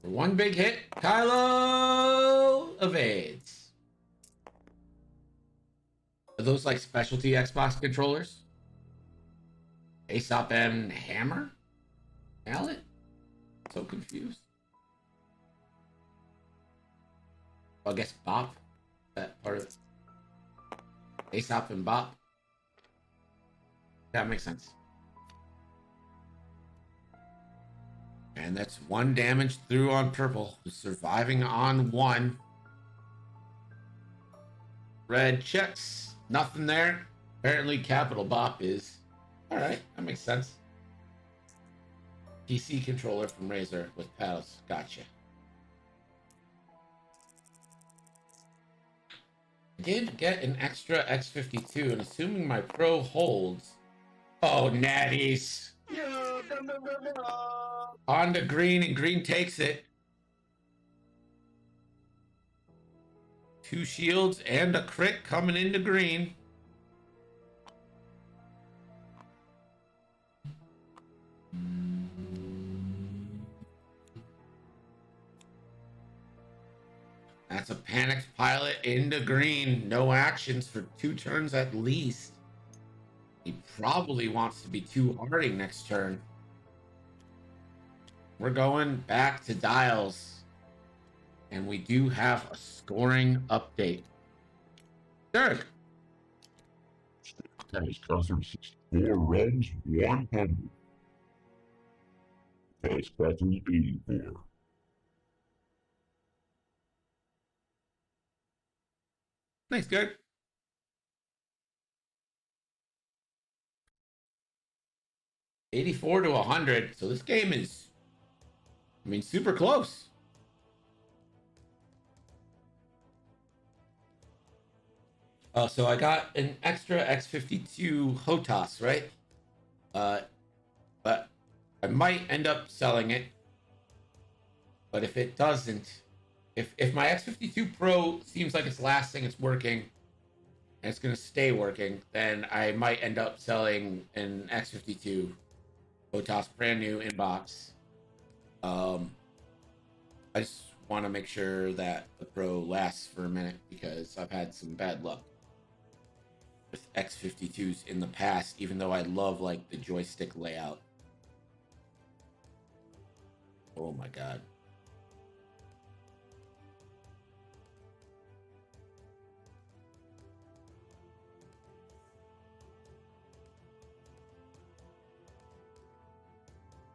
For one big hit, Kylo evades. Are those like specialty Xbox controllers? Aesop and Hammer? Mallet? So confused. Well, I guess Bop. That part of it. Aesop and Bop. That makes sense. And that's one damage through on purple. Surviving on one. Red checks. Nothing there. Apparently capital Bop is. Alright, that makes sense. PC controller from Razer with paddles. Gotcha. Did get an extra X52, and assuming my pro holds. Oh, natties. On to green, and green takes it. 2 shields and a crit coming into green. That's a panicked pilot into green. No actions for 2 turns at least. He probably wants to be 2-harding next turn. We're going back to dials. And we do have a scoring update. Dirk. Guys, Catherine 64 runs 100. Guys, Catherine 84. Thanks, Dirk. $84 to 100. So this game is, I mean, super close. So I got an extra X52 HOTAS, right? But I might end up selling it. But if it doesn't, if my X52 Pro seems like it's lasting, it's working, and it's going to stay working, then I might end up selling an X52 HOTAS brand new in box. I just want to make sure that the Pro lasts for a minute because I've had some bad luck with X52s in the past, even though I love like the joystick layout. Oh my god.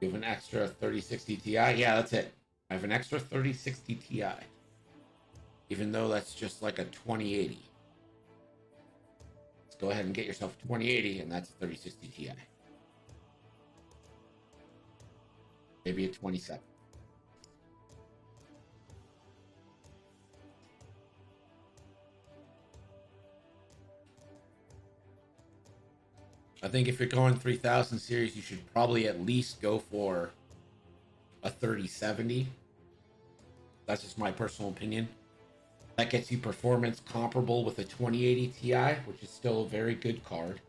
You have an extra 3060 Ti? Yeah, that's it. I have an extra 3060 Ti. Even though that's just like a 2080. Let's go ahead and get yourself a 2080, and that's a 3060 Ti. Maybe a 27. I think if you're going 3000 series, you should probably at least go for a 3070. That's just my personal opinion. That gets you performance comparable with a 2080 Ti, which is still a very good card.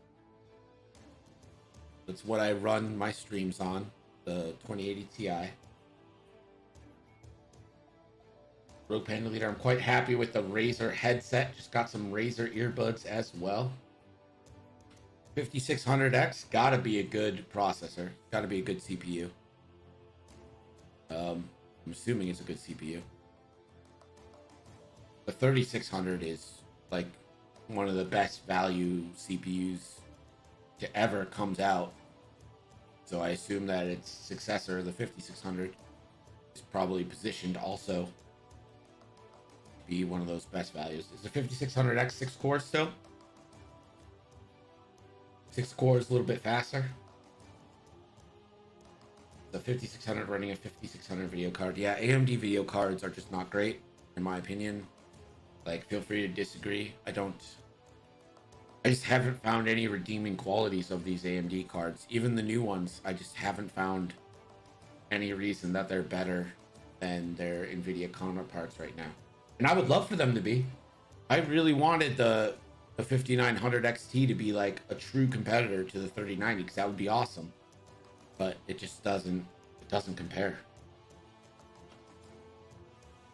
That's what I run my streams on, the 2080 Ti. Rogue Panda Leader, I'm quite happy with the Razer headset. Just got some Razer earbuds as well. 5600X, gotta be a good processor. Gotta be a good CPU. I'm assuming it's a good CPU. The 3600 is like one of the best value CPUs to ever comes out. So I assume that its successor, the 5600, is probably positioned also to be one of those best values. Is the 5600X 6 cores still? 6 cores a little bit faster. The 5600 running a 5600 video card. Yeah, AMD video cards are just not great, in my opinion. Like, feel free to disagree. I just haven't found any redeeming qualities of these AMD cards. Even the new ones, I just haven't found any reason that they're better than their NVIDIA counterparts right now. And I would love for them to be. I really wanted the the 5900 XT to be like a true competitor to the 3090, because that would be awesome. But it just doesn't compare.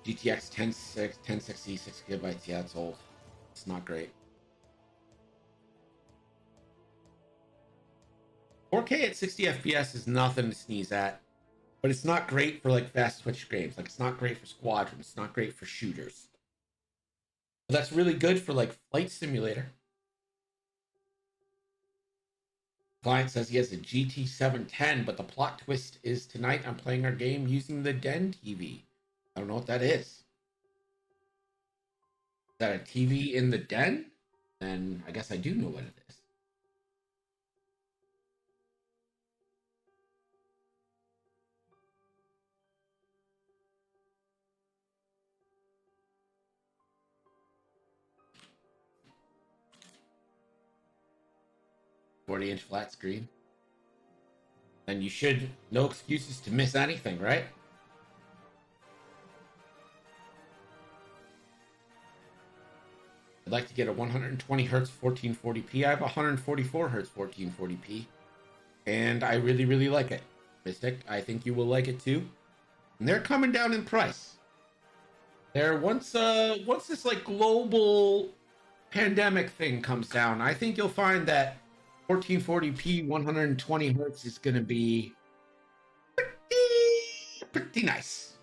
GTX 1060, 6 gigabytes. Yeah, it's old. It's not great. 4K at 60 FPS is nothing to sneeze at, but it's not great for like fast switch games. Like, it's not great for squadrons. It's not great for shooters. But that's really good for like flight simulator. Client says he has a GT 710, but the plot twist is tonight I'm playing our game using the Den TV. I don't know what that is. Is that a TV in the den? Then I guess I do know what it is. .40-inch flat screen. And you should, no excuses to miss anything, right? I'd like to get a 120 hertz 1440p. I have 144 hertz 1440p, and I really, really like it. Mystic, I think you will like it too. And they're coming down in price. They're once this like global pandemic thing comes down, I think you'll find that 1440p 120 hertz is going to be pretty nice.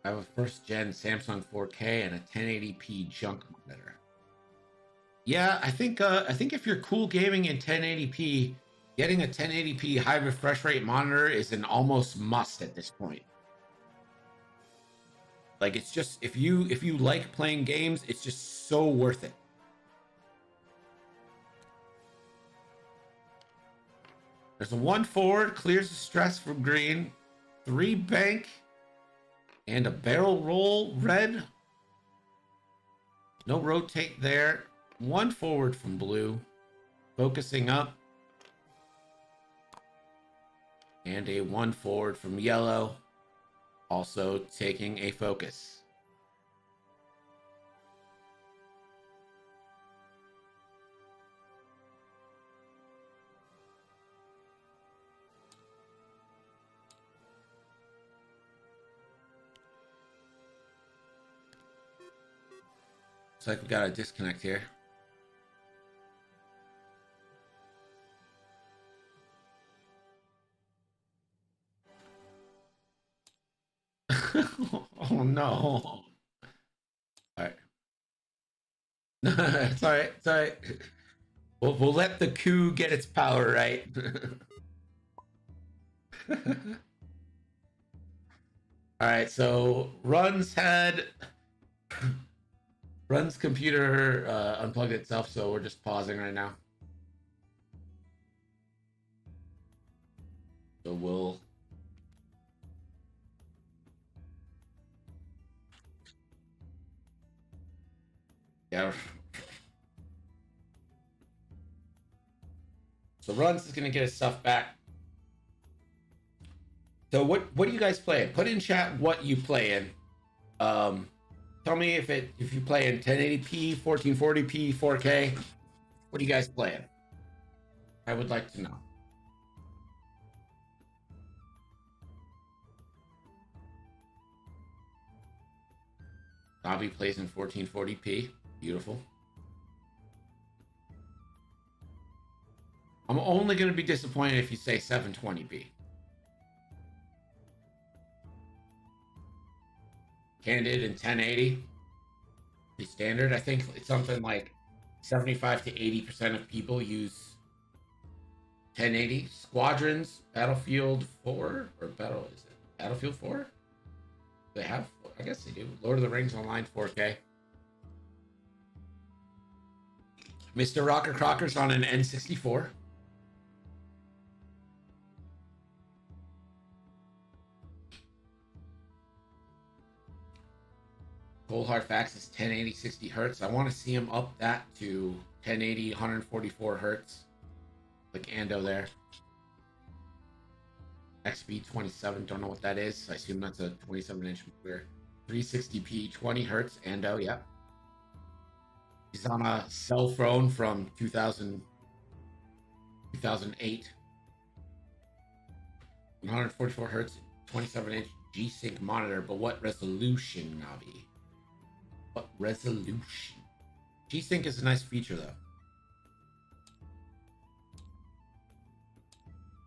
I have a first gen Samsung 4K and a 1080p junk monitor. Yeah, I think if you're cool gaming in 1080p, getting a 1080p high refresh rate monitor is an almost must at this point. Like, it's just, if you like playing games, it's just so worth it. There's a 1 forward, clears the stress from green, 3 bank, and a barrel roll red. No rotate there. 1 forward from blue, focusing up. And a 1 forward from yellow, also taking a focus. Looks like we got a disconnect here. Oh no. All right. It's all right. It's all right. We'll let the coup get its power, right? All right. So Runzz computer unplugged itself, so we're just pausing right now. So we'll. Yeah. So Runzz is gonna get his stuff back. So what do you guys play in? Put in chat what you play in. Tell me if you play in 1080p, 1440p, 4K. What do you guys play in? I would like to know. Bobby plays in 1440p. Beautiful. I'm only going to be disappointed if you say 720p. Candid in 1080. The standard, I think it's something like 75 to 80% of people use 1080. Squadrons, Battlefield 4, or Battlefield 4? They have, I guess they do. Lord of the Rings Online 4K. Mr. Rocker Crocker's on an N64. Cold hard facts is 1080 60 hertz. I want to see him up that to 1080 144 hertz, like Ando there. XB27, don't know what that is. I assume that's a 27-inch monitor. 360p 20 hertz Ando, yep. He's on a cell phone from 2008. 144 hertz 27-inch G-Sync monitor, but what resolution, Navi? What resolution? G-Sync is a nice feature, though.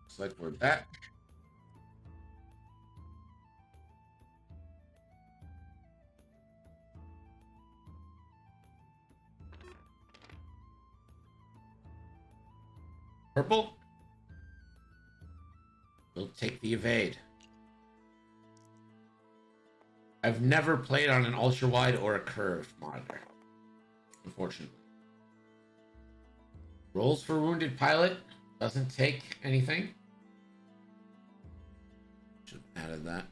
Looks like we're back. Purple? We'll take the evade. I've never played on an ultra wide or a curved monitor, unfortunately. Rolls for wounded pilot. Doesn't take anything. Should have added that.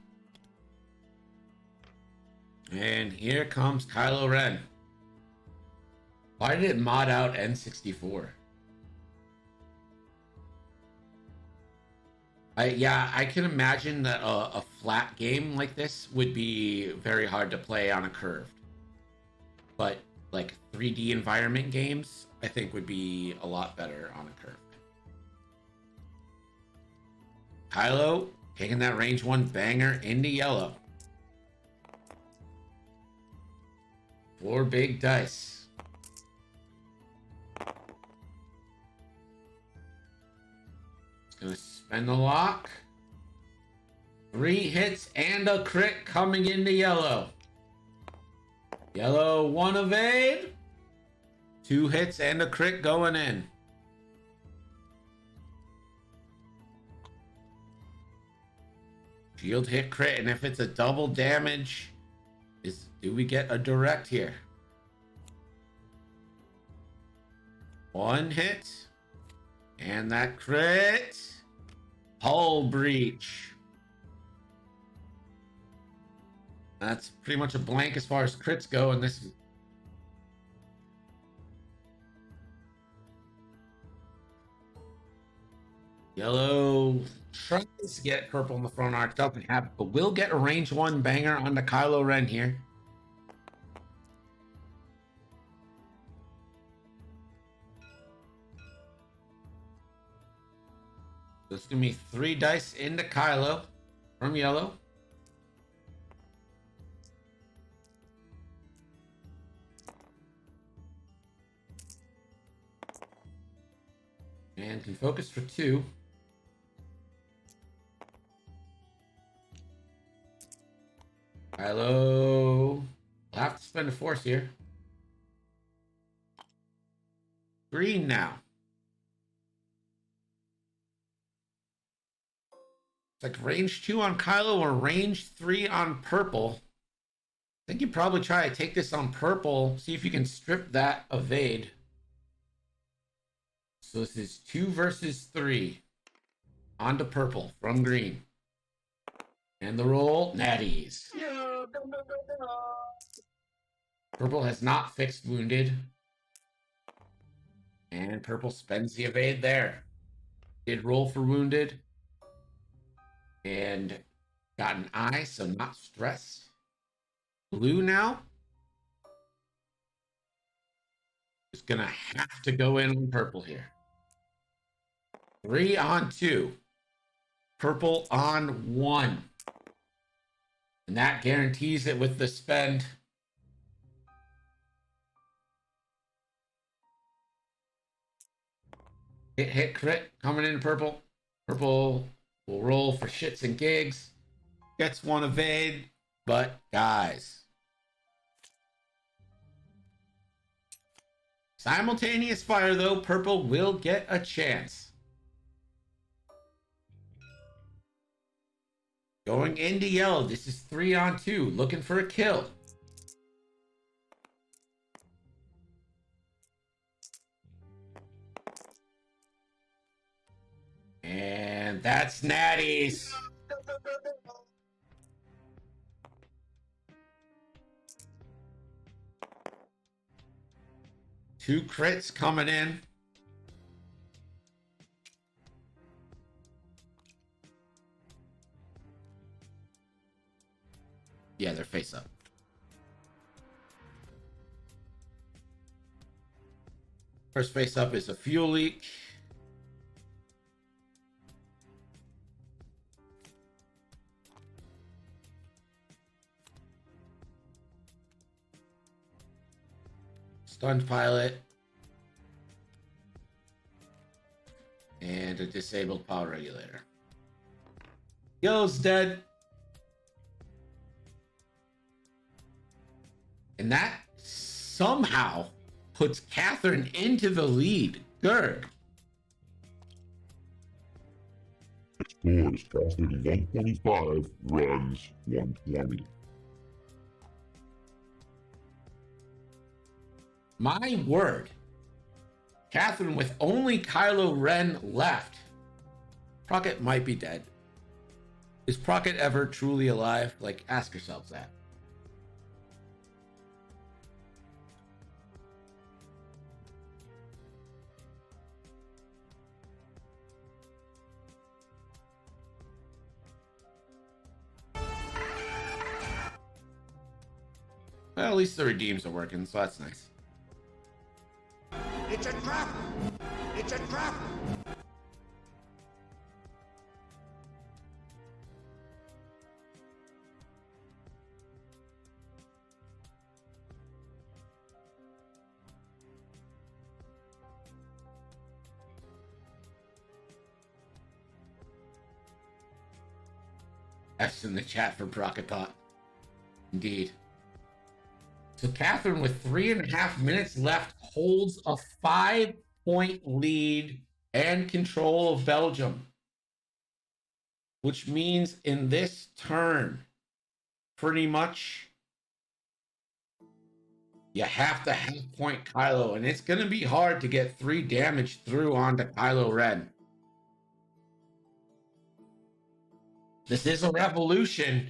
And here comes Kylo Ren. Why did it mod out N64? I can imagine that a flat game like this would be very hard to play on a curved. But like 3D environment games, I think would be a lot better on a curved. Kylo taking that range 1 banger into yellow. 4 big dice. It's gonna spend the lock. 3 hits and a crit coming into yellow. Yellow 1 evade. 2 hits and a crit going in. Shield hit crit, and if it's a double damage, do we get a direct here? 1 hit. And that crit. Hull breach. That's pretty much a blank as far as crits go in this. Yellow tries to get purple in the front arc, doesn't have it, but we'll get a range 1 banger on the Kylo Ren here. So it's gonna be 3 dice into Kylo from yellow. And can focus for 2. Kylo will have to spend a force here. Green now. It's like range 2 on Kylo or range 3 on purple. I think you probably try to take this on purple, see if you can strip that evade. So this is 2 versus 3 onto purple from green. And the roll, natties. Purple has not fixed wounded. And purple spends the evade there. Did roll for wounded. And got an eye, so not stressed. Blue now is going to have to go in on purple here. 3 on 2. Purple on 1. And that guarantees it with the spend. Hit crit coming in purple. Purple will roll for shits and gigs. Gets 1 evade. But guys, simultaneous fire though, purple will get a chance. Going into yellow, this is 3 on 2, looking for a kill. And that's natties. 2 crits coming in. Yeah, they're face up. First face up is a fuel leak. Stunned pilot. And a disabled power regulator. Yellow's dead. And that somehow puts Catherine into the lead. Good. Score is Catherine 125, Runzz 120. My word. Catherine with only Kylo Ren left. Procket might be dead. Is Procket ever truly alive? Like, ask yourselves that. Well, at least the redeems are working, so that's nice. It's a trap! It's a trap! F's in the chat for Brocketbot. Indeed. So Catherine, with 3.5 minutes left, holds a 5-point lead and control of Belgium. Which means in this turn, pretty much, you have to half-point Kylo. And it's going to be hard to get 3 damage through onto Kylo Ren. This is a revolution.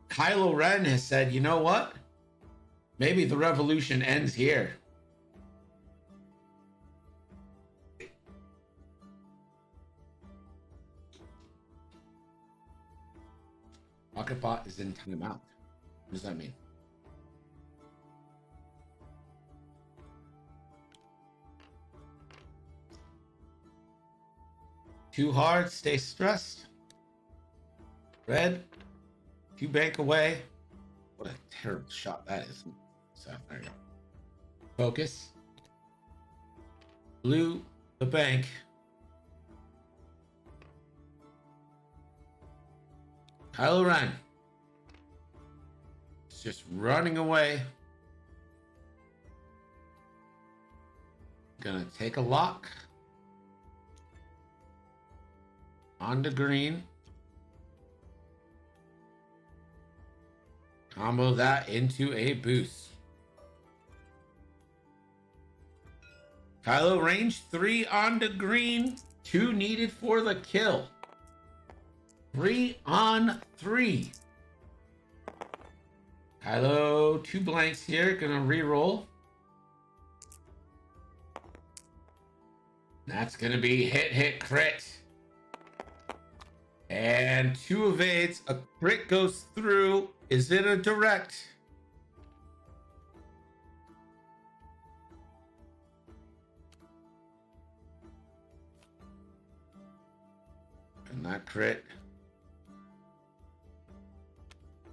Kylo Ren has said, you know what? Maybe the revolution ends here. Rocketbot is in timeout. What does that mean? Too hard, stay stressed. Red, 2 bank away. What a terrible shot that is. So, there you go. Focus. Blue, the bank. Kylo Ren. It's just running away. Gonna take a lock. On to green. Combo that into a boost. Kylo range 3 on to green. 2 needed for the kill. 3 on 3. Kylo, 2 blanks here. Gonna re-roll. That's gonna be hit, crit. And 2 evades. A crit goes through. Is it a direct? And that crit.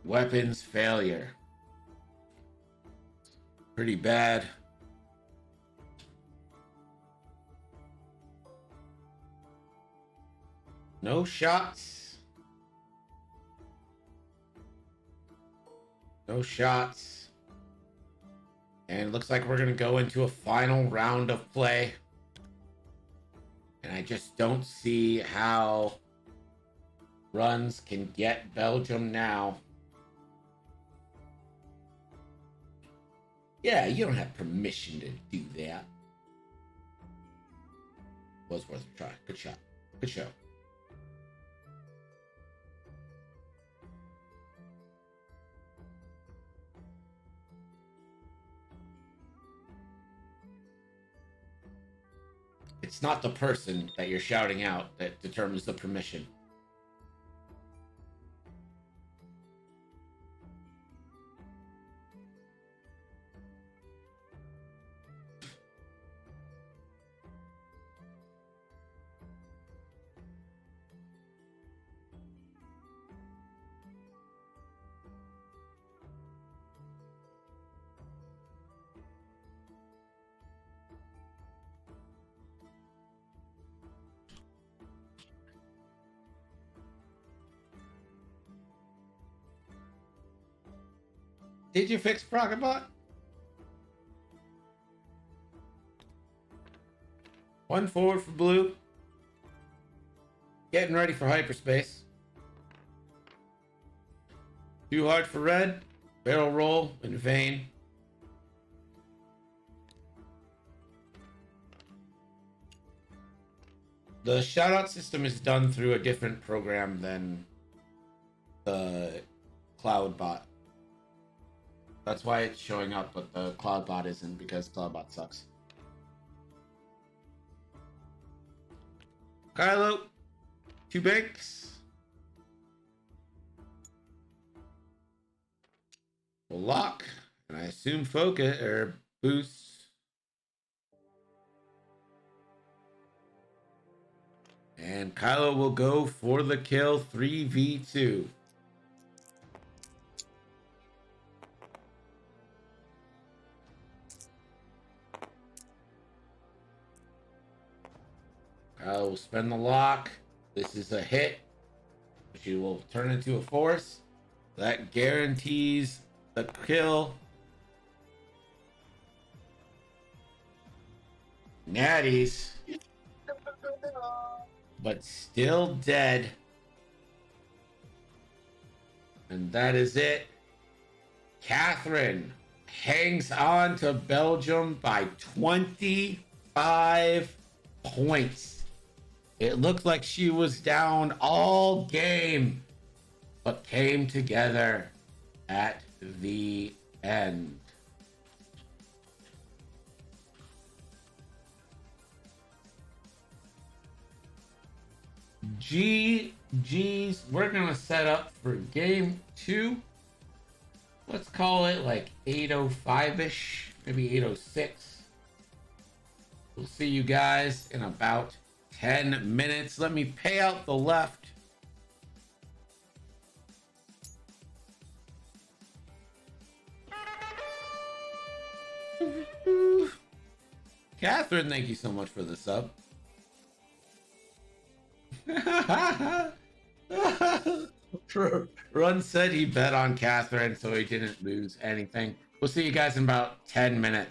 Weapons failure. Pretty bad. No shots. No shots. And it looks like we're going to go into a final round of play. And I just don't see how Runzz can get Belgium now. Yeah, you don't have permission to do that. Was worth a try. Good shot. Good show. It's not the person that you're shouting out that determines the permission. Did you fix Rocketbot? One forward for blue. Getting ready for hyperspace. Too hard for red. Barrel roll in vain. The shoutout system is done through a different program than the CloudBot. That's why it's showing up, but the CloudBot isn't, because CloudBot sucks. Kylo, 2 banks. We'll lock, and I assume focus or boost. And Kylo will go for the kill, 3v2. Kylo will spend the lock. This is a hit. She will turn into a force. That guarantees the kill. Natties. But still dead. And that is it. Catherine hangs on to Belgium by 25 points. It looked like she was down all game, but came together at the end. GG's. We're gonna set up for game 2. Let's call it like 8:05-ish, maybe 8:06. We'll see you guys in about 10 minutes. Let me pay out the left. Catherine, thank you so much for the sub. Run said he bet on Catherine, so he didn't lose anything. We'll see you guys in about 10 minutes.